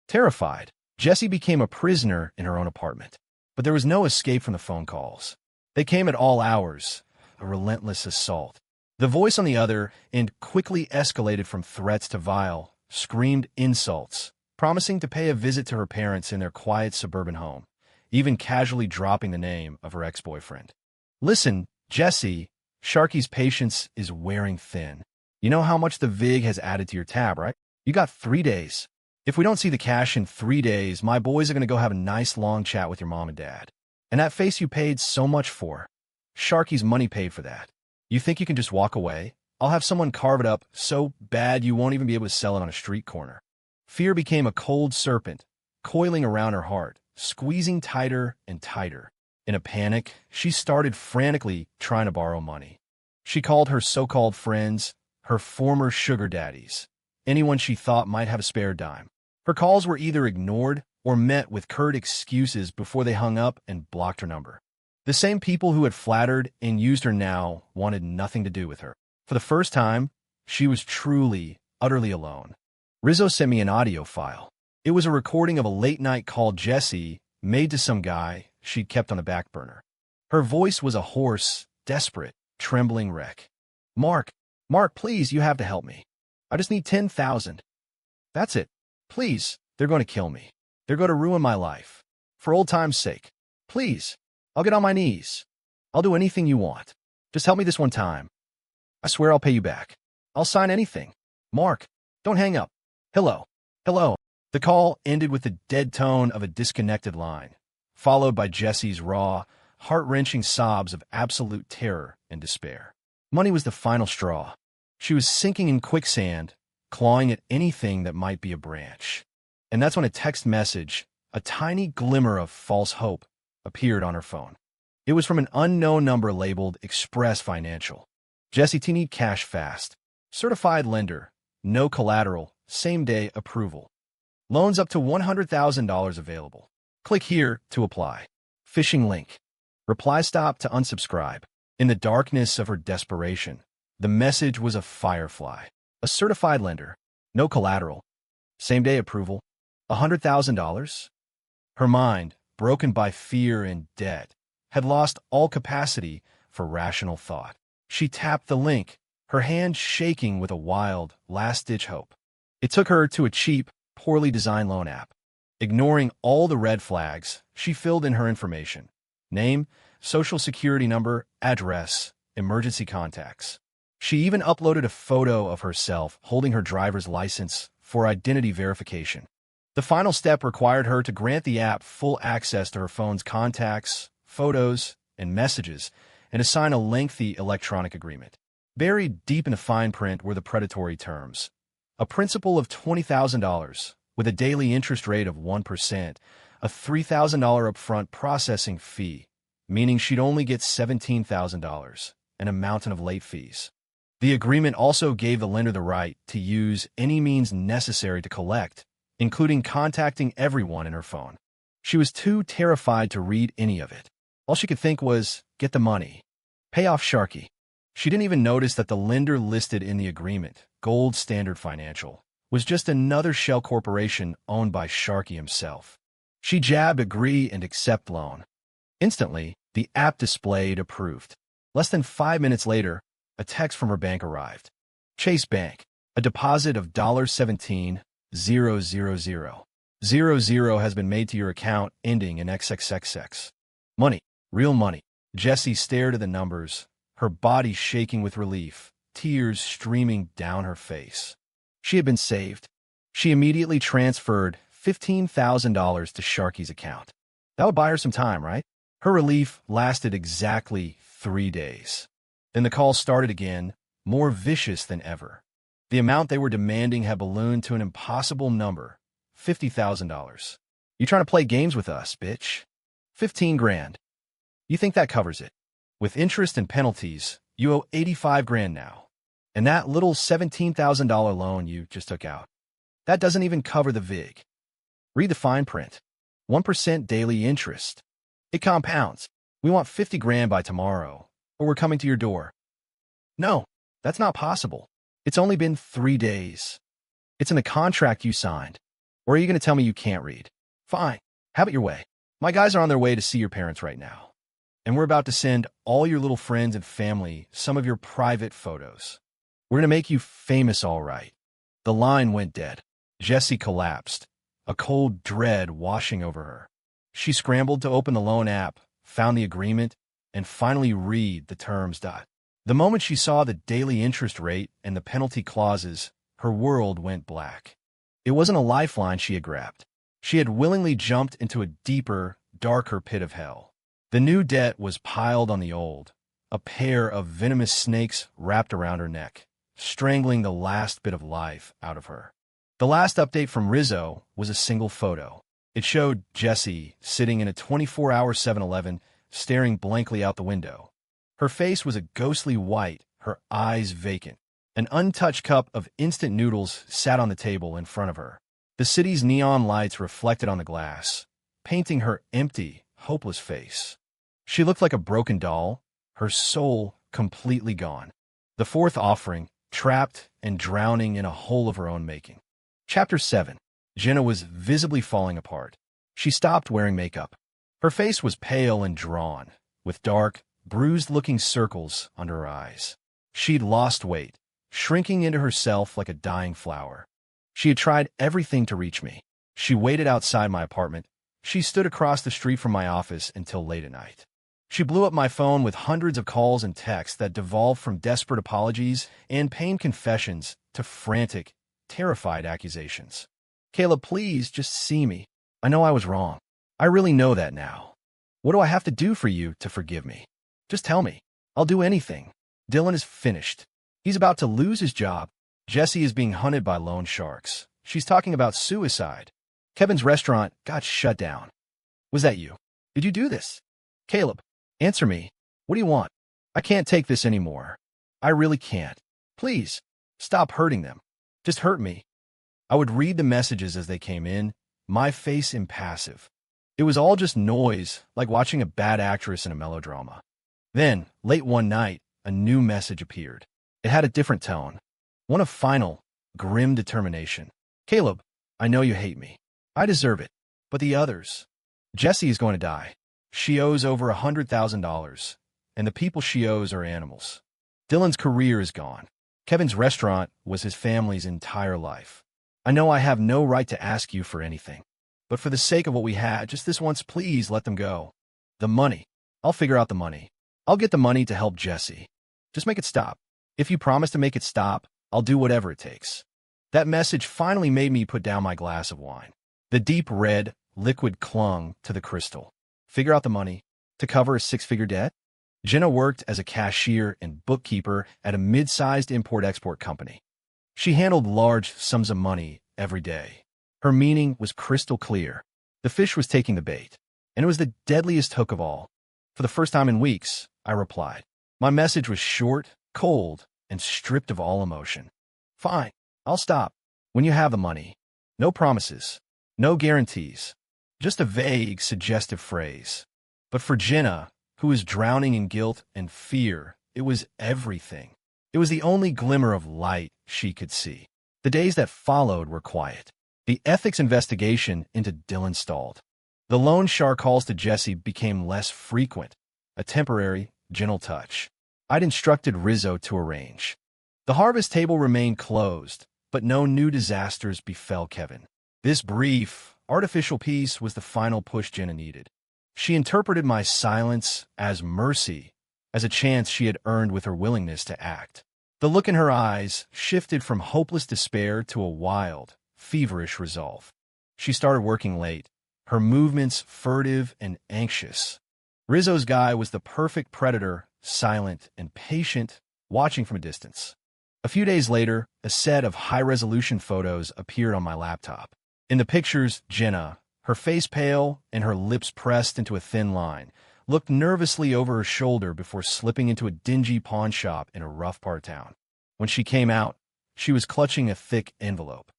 A: Terrified, Jessie became a prisoner in her own apartment. But there was no escape from the phone calls. They came at all hours, a relentless assault. The voice on the other end quickly escalated from threats to vile, screamed insults, promising to pay a visit to her parents in their quiet suburban home, even casually dropping the name of her ex-boyfriend. Listen, Jessie, Sharky's patience is wearing thin. You know how much the VIG has added to your tab, right? You got 3 days. If we don't see the cash in 3 days, my boys are going to go have a nice long chat with your mom and dad. And that face you paid so much for, Sharky's money paid for that. You think you can just walk away? I'll have someone carve it up so bad you won't even be able to sell it on a street corner. Fear became a cold serpent, coiling around her heart, squeezing tighter and tighter. In a panic, she started frantically trying to borrow money. She called her so-called friends, her former sugar daddies, anyone she thought might have a spare dime. Her calls were either ignored or met with curt excuses before they hung up and blocked her number. The same people who had flattered and used her now wanted nothing to do with her. For the first time, she was truly, utterly alone. Rizzo sent me an audio file. It was a recording of a late-night call Jessie made to some guy she'd kept on a back burner. Her voice was a hoarse, desperate, trembling wreck. Mark, please, you have to help me. I just need 10,000. That's it. Please, they're going to kill me. They're going to ruin my life. For old time's sake. Please, I'll get on my knees. I'll do anything you want. Just help me this one time. I swear I'll pay you back. I'll sign anything. Mark, don't hang up. Hello. The call ended with the dead tone of a disconnected line, followed by Jessie's raw, heart-wrenching sobs of absolute terror and despair. Money was the final straw. She was sinking in quicksand, clawing at anything that might be a branch. And that's when a text message, a tiny glimmer of false hope, appeared on her phone. It was from an unknown number labeled Express Financial. Jessie T need cash fast. Certified lender. No collateral. Same-day approval. Loans up to $100,000 available. Click here to apply. Phishing link. Reply stop to unsubscribe. In the darkness of her desperation, the message was a firefly. A certified lender. No collateral. Same-day approval. $100,000? Her mind, broken by fear and debt, had lost all capacity for rational thought. She tapped the link, her hand shaking with a wild, last-ditch hope. It took her to a cheap, poorly designed loan app. Ignoring all the red flags, she filled in her information. Name, social security number, address, emergency contacts. She even uploaded a photo of herself holding her driver's license for identity verification. The final step required her to grant the app full access to her phone's contacts, photos, and messages, and to sign a lengthy electronic agreement. Buried deep in the fine print were the predatory terms. A principal of $20,000, with a daily interest rate of 1%, a $3,000 upfront processing fee, meaning she'd only get $17,000, and a mountain of late fees. The agreement also gave the lender the right to use any means necessary to collect, including contacting everyone in her phone. She was too terrified to read any of it. All she could think was, get the money. Pay off Sharky. She didn't even notice that the lender listed in the agreement, Gold Standard Financial, was just another shell corporation owned by Sharky himself. She jabbed agree and accept loan. Instantly, the app displayed approved. Less than 5 minutes later, a text from her bank arrived. Chase Bank, a deposit of $17,000 has been made to your account ending in XXXX. Money, real money. Jessie stared at the numbers, her body shaking with relief, tears streaming down her face. She had been saved. She immediately transferred $15,000 to Sharky's account. That would buy her some time, right? Her relief lasted exactly 3 days. Then the call started again, more vicious than ever. The amount they were demanding had ballooned to an impossible number, $50,000. You trying to play games with us, bitch? 15 grand. You think that covers it? With interest and penalties, you owe 85 grand now. And that little $17,000 loan you just took out, that doesn't even cover the VIG. Read the fine print. 1% daily interest. It compounds. We want 50 grand by tomorrow, or we're coming to your door. No, that's not possible. It's only been 3 days. It's in the contract you signed. Or are you going to tell me you can't read? Fine. Have it your way. My guys are on their way to see your parents right now. And we're about to send all your little friends and family some of your private photos. We're going to make you famous, all right. The line went dead. Jessie collapsed, a cold dread washing over her. She scrambled to open the loan app, found the agreement, and finally read the terms. The moment she saw the daily interest rate and the penalty clauses, her world went black. It wasn't a lifeline she had grabbed. She had willingly jumped into a deeper, darker pit of hell. The new debt was piled on the old, a pair of venomous snakes wrapped around her neck, strangling the last bit of life out of her. The last update from Rizzo was a single photo. It showed Jessie sitting in a 24-hour 7-Eleven, staring blankly out the window. Her face was a ghostly white, her eyes vacant. An untouched cup of instant noodles sat on the table in front of her. The city's neon lights reflected on the glass, painting her empty, hopeless face. She looked like a broken doll, her soul completely gone. The fourth offering, trapped and drowning in a hole of her own making. Chapter 7. Jenna was visibly falling apart. She stopped wearing makeup. Her face was pale and drawn, with dark, bruised-looking circles under her eyes. She'd lost weight, shrinking into herself like a dying flower. She had tried everything to reach me. She waited outside my apartment. She stood across the street from my office until late at night. She blew up my phone with hundreds of calls and texts that devolved from desperate apologies and pained confessions to frantic, terrified accusations. Caleb, please just see me. I know I was wrong. I really know that now. What do I have to do for you to forgive me? Just tell me. I'll do anything. Dylan is finished. He's about to lose his job. Jessie is being hunted by loan sharks. She's talking about suicide. Kevin's restaurant got shut down. Was that you? Did you do this? Caleb, answer me. What do you want? I can't take this anymore. I really can't. Please, stop hurting them. Just hurt me. I would read the messages as they came in, my face impassive. It was all just noise, like watching a bad actress in a melodrama. Then, late one night, a new message appeared. It had a different tone, one of final, grim determination. Caleb, I know you hate me. I deserve it. But the others. Jessie is going to die. She owes over $100,000, and the people she owes are animals. Dylan's career is gone. Kevin's restaurant was his family's entire life. I know I have no right to ask you for anything, but for the sake of what we had, just this once, please let them go. The money. I'll figure out the money. I'll get the money to help Jessie. Just make it stop. If you promise to make it stop, I'll do whatever it takes. That message finally made me put down my glass of wine. The deep red liquid clung to the crystal. Figure out the money to cover a 6-figure debt? Jenna worked as a cashier and bookkeeper at a mid-sized import-export company. She handled large sums of money every day. Her meaning was crystal clear. The fish was taking the bait, and it was the deadliest hook of all. For the first time in weeks, I replied. My message was short, cold, and stripped of all emotion. Fine, I'll stop. When you have the money. No promises. No guarantees. Just a vague, suggestive phrase. But for Jenna, who was drowning in guilt and fear, it was everything. It was the only glimmer of light she could see. The days that followed were quiet. The ethics investigation into Dylan stalled. The loan shark calls to Jessie became less frequent, a temporary, gentle touch. I'd instructed Rizzo to arrange. The harvest table remained closed, but no new disasters befell Kevin. This brief, artificial peace was the final push Jenna needed. She interpreted my silence as mercy, as a chance she had earned with her willingness to act. The look in her eyes shifted from hopeless despair to a wild, feverish resolve. She started working late, her movements furtive and anxious. Rizzo's guy was the perfect predator, silent and patient, watching from a distance. A few days later, a set of high-resolution photos appeared on my laptop. In the pictures, Jenna, her face pale and her lips pressed into a thin line, looked nervously over her shoulder before slipping into a dingy pawn shop in a rough part of town. When she came out, she was clutching a thick envelope.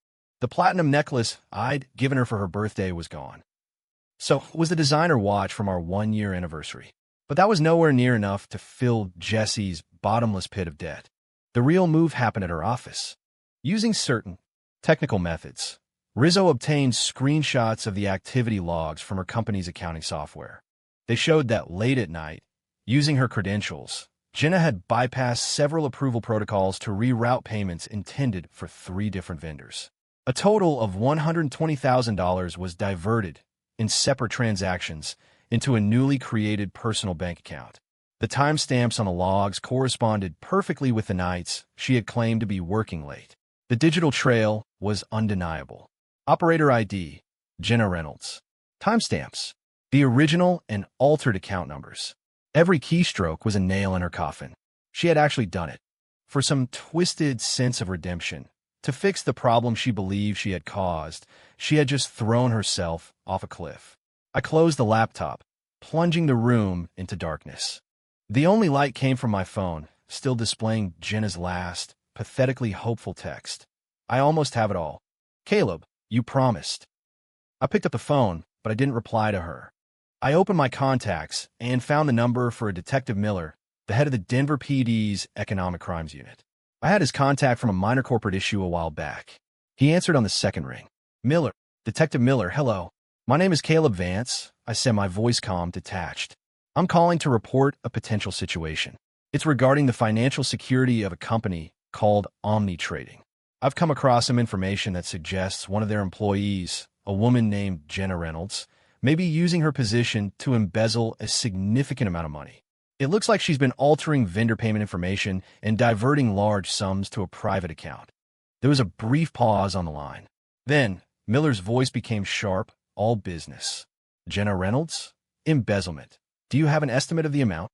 A: The platinum necklace I'd given her for her birthday was gone. So it was the designer watch from our 1-year anniversary. But that was nowhere near enough to fill Jessie's bottomless pit of debt. The real move happened at her office. Using certain technical methods, Rizzo obtained screenshots of the activity logs from her company's accounting software. They showed that late at night, using her credentials, Jenna had bypassed several approval protocols to reroute payments intended for 3 different vendors. A total of $120,000 was diverted in separate transactions into a newly created personal bank account. The timestamps on the logs corresponded perfectly with the nights she had claimed to be working late. The digital trail was undeniable. Operator ID, Jenna Reynolds. Timestamps, the original and altered account numbers. Every keystroke was a nail in her coffin. She had actually done it. For some twisted sense of redemption, to fix the problem she believed she had caused, she had just thrown herself off a cliff. I closed the laptop, plunging the room into darkness. The only light came from my phone, still displaying Jenna's last, pathetically hopeful text. I almost have it all. Caleb, you promised. I picked up the phone, but I didn't reply to her. I opened my contacts and found the number for a Detective Miller, the head of the Denver PD's Economic Crimes Unit. I had his contact from a minor corporate issue a while back. He answered on the second ring. Miller, Detective Miller, hello. My name is Caleb Vance. I said, my voice calm, detached. I'm calling to report a potential situation. It's regarding the financial security of a company called Omni Trading. I've come across some information that suggests one of their employees, a woman named Jenna Reynolds, may be using her position to embezzle a significant amount of money. It looks like she's been altering vendor payment information and diverting large sums to a private account. There was a brief pause on the line. Then, Miller's voice became sharp, all business. Jenna Reynolds? Embezzlement. Do you have an estimate of the amount?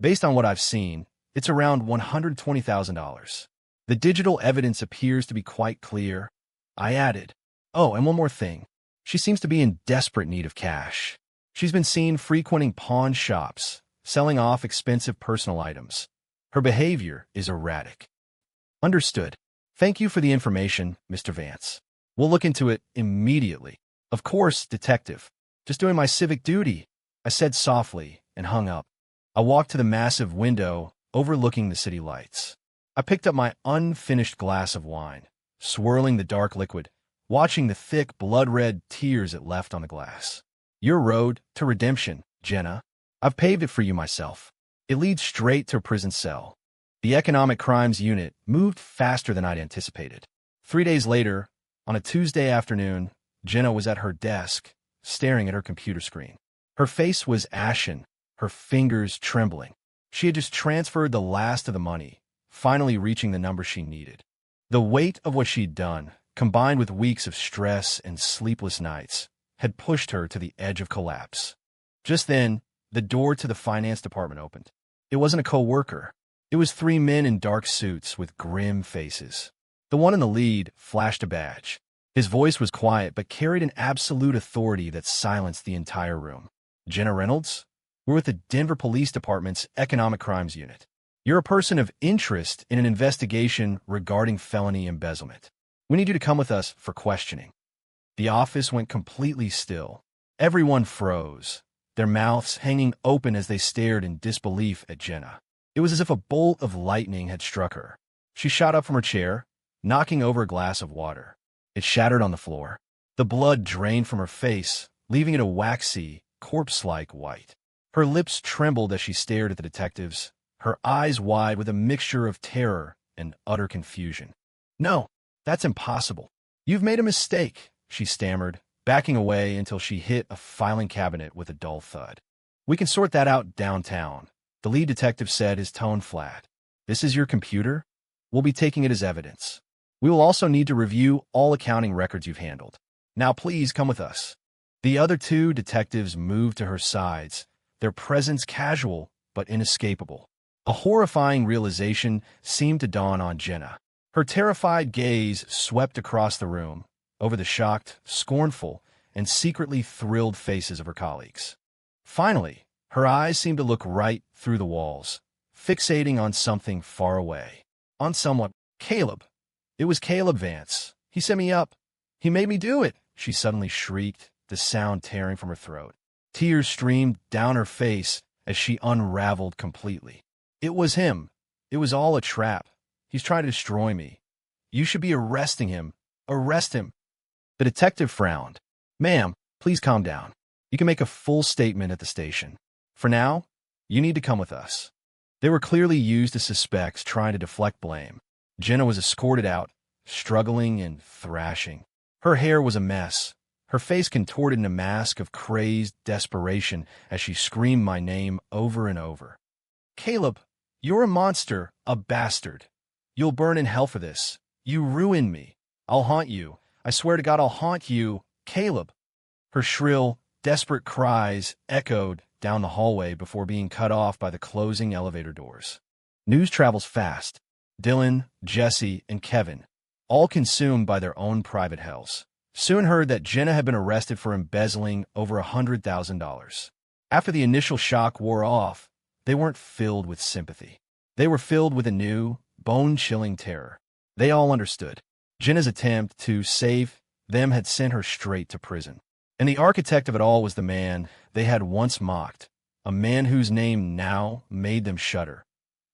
A: Based on what I've seen, it's around $120,000. The digital evidence appears to be quite clear. I added, oh, and one more thing. She seems to be in desperate need of cash. She's been seen frequenting pawn shops, selling off expensive personal items. Her behavior is erratic. Understood. Thank you for the information, Mr. Vance. We'll look into it immediately. Of course, Detective. Just doing my civic duty, I said softly and hung up. I walked to the massive window overlooking the city lights. I picked up my unfinished glass of wine, swirling the dark liquid, watching the thick, blood-red tears it left on the glass. Your road to redemption, Jenna. I've paved it for you myself. It leads straight to a prison cell. The Economic Crimes Unit moved faster than I'd anticipated. 3 days later, on a Tuesday afternoon, Jenna was at her desk, staring at her computer screen. Her face was ashen, her fingers trembling. She had just transferred the last of the money, finally reaching the number she needed. The weight of what she'd done, combined with weeks of stress and sleepless nights, had pushed her to the edge of collapse. Just then, the door to the finance department opened. It wasn't a co-worker. It was 3 men in dark suits with grim faces. The one in the lead flashed a badge. His voice was quiet but carried an absolute authority that silenced the entire room. Jenna Reynolds? We're with the Denver Police Department's Economic Crimes Unit. You're a person of interest in an investigation regarding felony embezzlement. We need you to come with us for questioning. The office went completely still. Everyone froze, their mouths hanging open as they stared in disbelief at Jenna. It was as if a bolt of lightning had struck her. She shot up from her chair, knocking over a glass of water. It shattered on the floor. The blood drained from her face, leaving it a waxy, corpse-like white. Her lips trembled as she stared at the detectives, her eyes wide with a mixture of terror and utter confusion. No, that's impossible. You've made a mistake, she stammered, backing away until she hit a filing cabinet with a dull thud. We can sort that out downtown, the lead detective said, his tone flat. This is your computer? We'll be taking it as evidence. We will also need to review all accounting records you've handled. Now please come with us. The other 2 detectives moved to her sides, their presence casual but inescapable. A horrifying realization seemed to dawn on Jenna. Her terrified gaze swept across the room, over the shocked, scornful, and secretly thrilled faces of her colleagues. Finally, her eyes seemed to look right through the walls, fixating on something far away. On someone. Caleb. It was Caleb Vance. He set me up. He made me do it, she suddenly shrieked, the sound tearing from her throat. Tears streamed down her face as she unraveled completely. It was him. It was all a trap. He's trying to destroy me. You should be arresting him. Arrest him. The detective frowned. Ma'am, please calm down. You can make a full statement at the station. For now, you need to come with us. They were clearly used as suspects trying to deflect blame. Jenna was escorted out, struggling and thrashing. Her hair was a mess, her face contorted in a mask of crazed desperation as she screamed my name over and over. Caleb, you're a monster, a bastard. You'll burn in hell for this. You ruined me. I'll haunt you. I swear to God I'll haunt you, Caleb. Her shrill, desperate cries echoed down the hallway before being cut off by the closing elevator doors. News travels fast. Dylan, Jesse, and Kevin, all consumed by their own private hells, soon heard that Jenna had been arrested for embezzling over $100,000. After the initial shock wore off, they weren't filled with sympathy. They were filled with a new, bone-chilling terror. They all understood. Jenna's attempt to save them had sent her straight to prison. And the architect of it all was the man they had once mocked, a man whose name now made them shudder,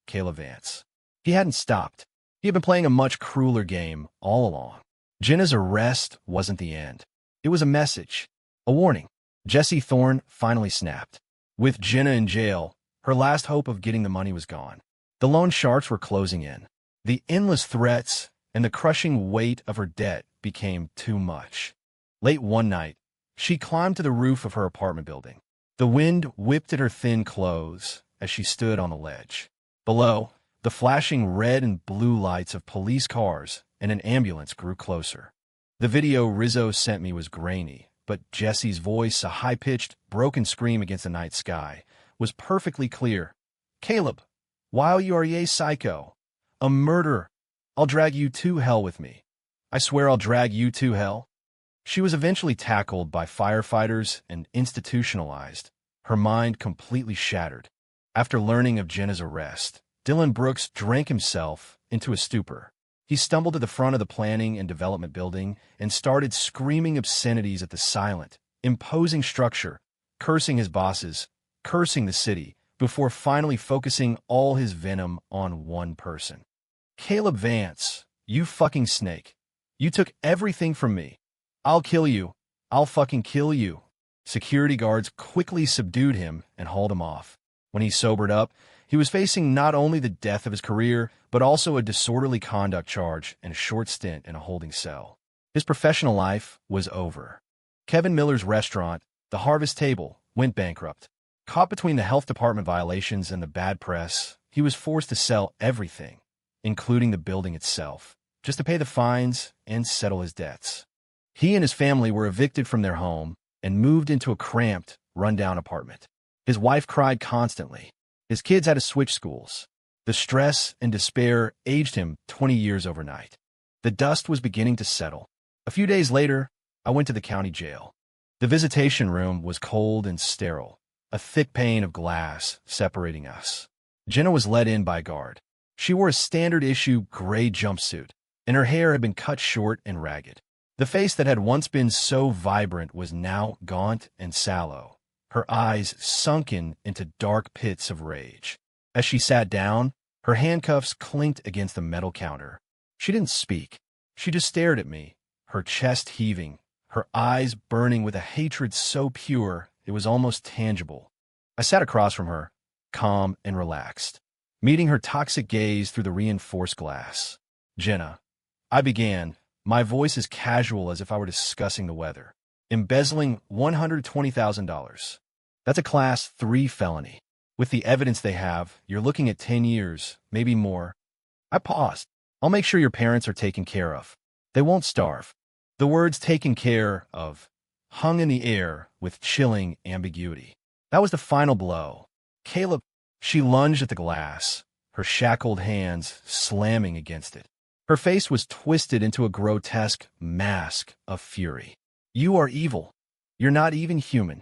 A: Caleb Vance. He hadn't stopped. He had been playing a much crueler game all along. Jenna's arrest wasn't the end. It was a message, a warning. Jesse Thorne finally snapped. With Jenna in jail, her last hope of getting the money was gone. The loan sharks were closing in. The endless threats and the crushing weight of her debt became too much. Late one night, she climbed to the roof of her apartment building. The wind whipped at her thin clothes as she stood on the ledge. Below, the flashing red and blue lights of police cars and an ambulance grew closer. The video Rizzo sent me was grainy, but Jesse's voice, a high-pitched, broken scream against the night sky, was perfectly clear. Caleb, while you are a psycho, a murderer, I'll drag you to hell with me. I swear I'll drag you to hell. She was eventually tackled by firefighters and institutionalized, her mind completely shattered. After learning of Jenna's arrest, Dylan Brooks drank himself into a stupor. He stumbled to the front of the planning and development building and started screaming obscenities at the silent, imposing structure, cursing his bosses, cursing the city, before finally focusing all his venom on one person. Caleb Vance, you fucking snake. You took everything from me. I'll kill you. I'll fucking kill you. Security guards quickly subdued him and hauled him off. When he sobered up, he was facing not only the death of his career, but also a disorderly conduct charge and a short stint in a holding cell. His professional life was over. Kevin Miller's restaurant, the Harvest Table, went bankrupt. Caught between the health department violations and the bad press, he was forced to sell everything, including the building itself, just to pay the fines and settle his debts. He and his family were evicted from their home and moved into a cramped, run-down apartment. His wife cried constantly. His kids had to switch schools. The stress and despair aged him 20 years overnight. The dust was beginning to settle. A few days later, I went to the county jail. The visitation room was cold and sterile, a thick pane of glass separating us. Jenna was led in by a guard. She wore a standard-issue gray jumpsuit, and her hair had been cut short and ragged. The face that had once been so vibrant was now gaunt and sallow, her eyes sunken into dark pits of rage. As she sat down, her handcuffs clinked against the metal counter. She didn't speak. She just stared at me, her chest heaving, her eyes burning with a hatred so pure it was almost tangible. I sat across from her, calm and relaxed, meeting her toxic gaze through the reinforced glass. Jenna, I began, my voice as casual as if I were discussing the weather. Embezzling $120,000. That's a Class 3 felony. With the evidence they have, you're looking at 10 years, maybe more. I paused. I'll make sure your parents are taken care of. They won't starve. The words taken care of hung in the air with chilling ambiguity. That was the final blow. Caleb, she lunged at the glass, her shackled hands slamming against it. Her face was twisted into a grotesque mask of fury. You are evil. You're not even human.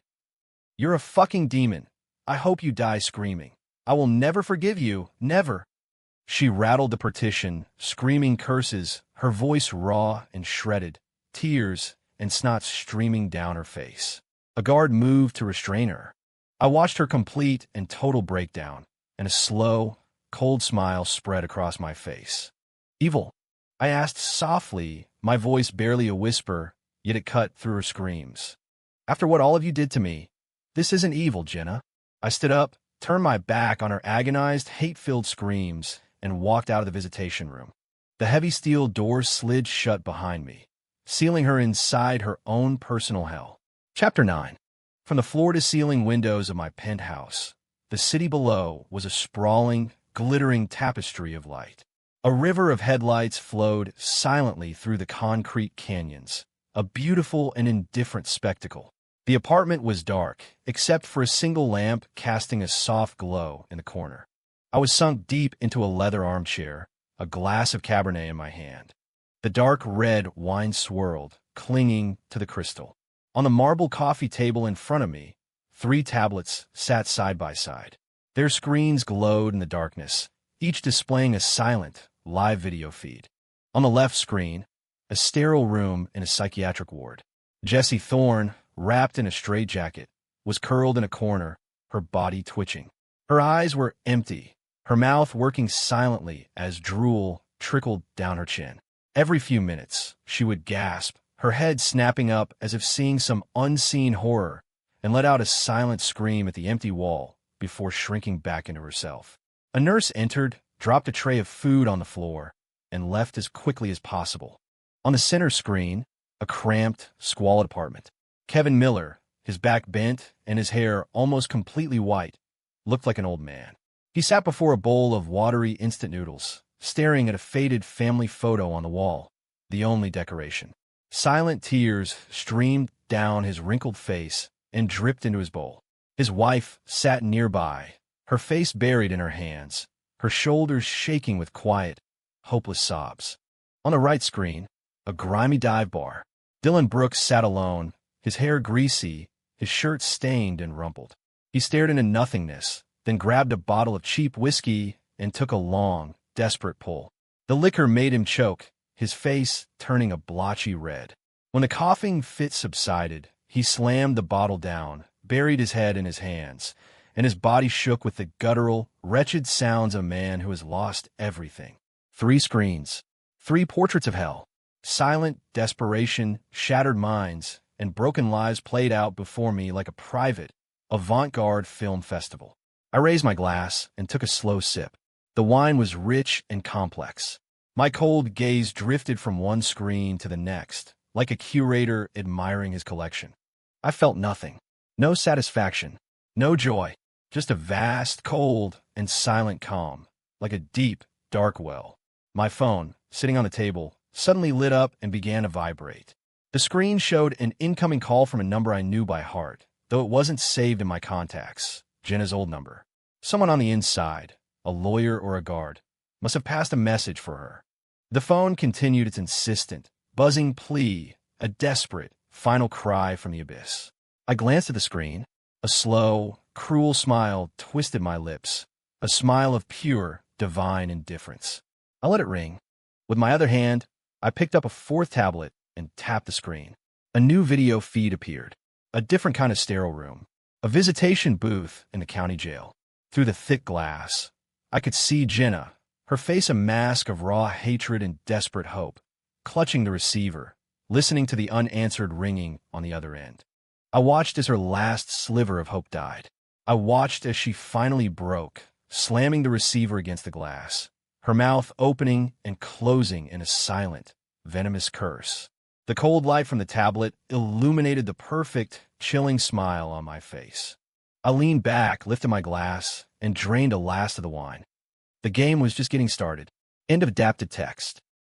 A: You're a fucking demon. I hope you die screaming. I will never forgive you, never. She rattled the partition, screaming curses, her voice raw and shredded, tears and snot streaming down her face. A guard moved to restrain her. I watched her complete and total breakdown, and a slow, cold smile spread across my face. Evil? I asked softly, my voice barely a whisper, yet it cut through her screams. After what all of you did to me, this isn't evil, Jenna. I stood up, turned my back on her agonized, hate-filled screams, and walked out of the visitation room. The heavy steel doors slid shut behind me, sealing her inside her own personal hell. Chapter 9. From the floor-to-ceiling windows of my penthouse, the city below was a sprawling, glittering tapestry of light. A river of headlights flowed silently through the concrete canyons, a beautiful and indifferent spectacle. The apartment was dark, except for a single lamp casting a soft glow in the corner. I was sunk deep into a leather armchair, a glass of Cabernet in my hand. The dark red wine swirled, clinging to the crystal. On the marble coffee table in front of me, 3 tablets sat side by side. Their screens glowed in the darkness, each displaying a silent, live video feed. On the left screen, a sterile room in a psychiatric ward. Jessie Thorne, wrapped in a straitjacket, was curled in a corner, her body twitching. Her eyes were empty, her mouth working silently as drool trickled down her chin. Every few minutes, she would gasp, her head snapping up as if seeing some unseen horror, and let out a silent scream at the empty wall before shrinking back into herself. A nurse entered, dropped a tray of food on the floor, and left as quickly as possible. On the center screen, a cramped, squalid apartment. Kevin Miller, his back bent and his hair almost completely white, looked like an old man. He sat before a bowl of watery instant noodles, staring at a faded family photo on the wall, the only decoration. Silent tears streamed down his wrinkled face and dripped into his bowl. His wife sat nearby, her face buried in her hands, her shoulders shaking with quiet, hopeless sobs. On the right screen, a grimy dive bar. Dylan Brooks sat alone, his hair greasy, his shirt stained and rumpled. He stared into nothingness, then grabbed a bottle of cheap whiskey and took a long, desperate pull. The liquor made him choke, his face turning a blotchy red. When the coughing fit subsided, he slammed the bottle down, buried his head in his hands, and his body shook with the guttural, wretched sounds of a man who has lost everything. 3 screens, 3 portraits of hell. Silent desperation, shattered minds, and broken lives played out before me like a private, avant-garde film festival. I raised my glass and took a slow sip. The wine was rich and complex. My cold gaze drifted from one screen to the next, like a curator admiring his collection. I felt nothing. No satisfaction. No joy. Just a vast, cold, and silent calm, like a deep, dark well. My phone, sitting on the table, suddenly lit up and began to vibrate. The screen showed an incoming call from a number I knew by heart, though it wasn't saved in my contacts. Jenna's old number. Someone on the inside, a lawyer or a guard, must have passed a message for her. The phone continued its insistent, buzzing plea, a desperate, final cry from the abyss. I glanced at the screen. A slow, cruel smile twisted my lips, a smile of pure, divine indifference. I let it ring. With my other hand, I picked up a 4th tablet and tapped the screen. A new video feed appeared. A different kind of sterile room. A visitation booth in the county jail. Through the thick glass, I could see Jenna, her face a mask of raw hatred and desperate hope, clutching the receiver, listening to the unanswered ringing on the other end. I watched as her last sliver of hope died. I watched as she finally broke, slamming the receiver against the glass, her mouth opening and closing in a silent, venomous curse. The cold light from the tablet illuminated the perfect, chilling smile on my face. I leaned back, lifted my glass, and drained a last of the wine. The game was just getting started. End of adapted text.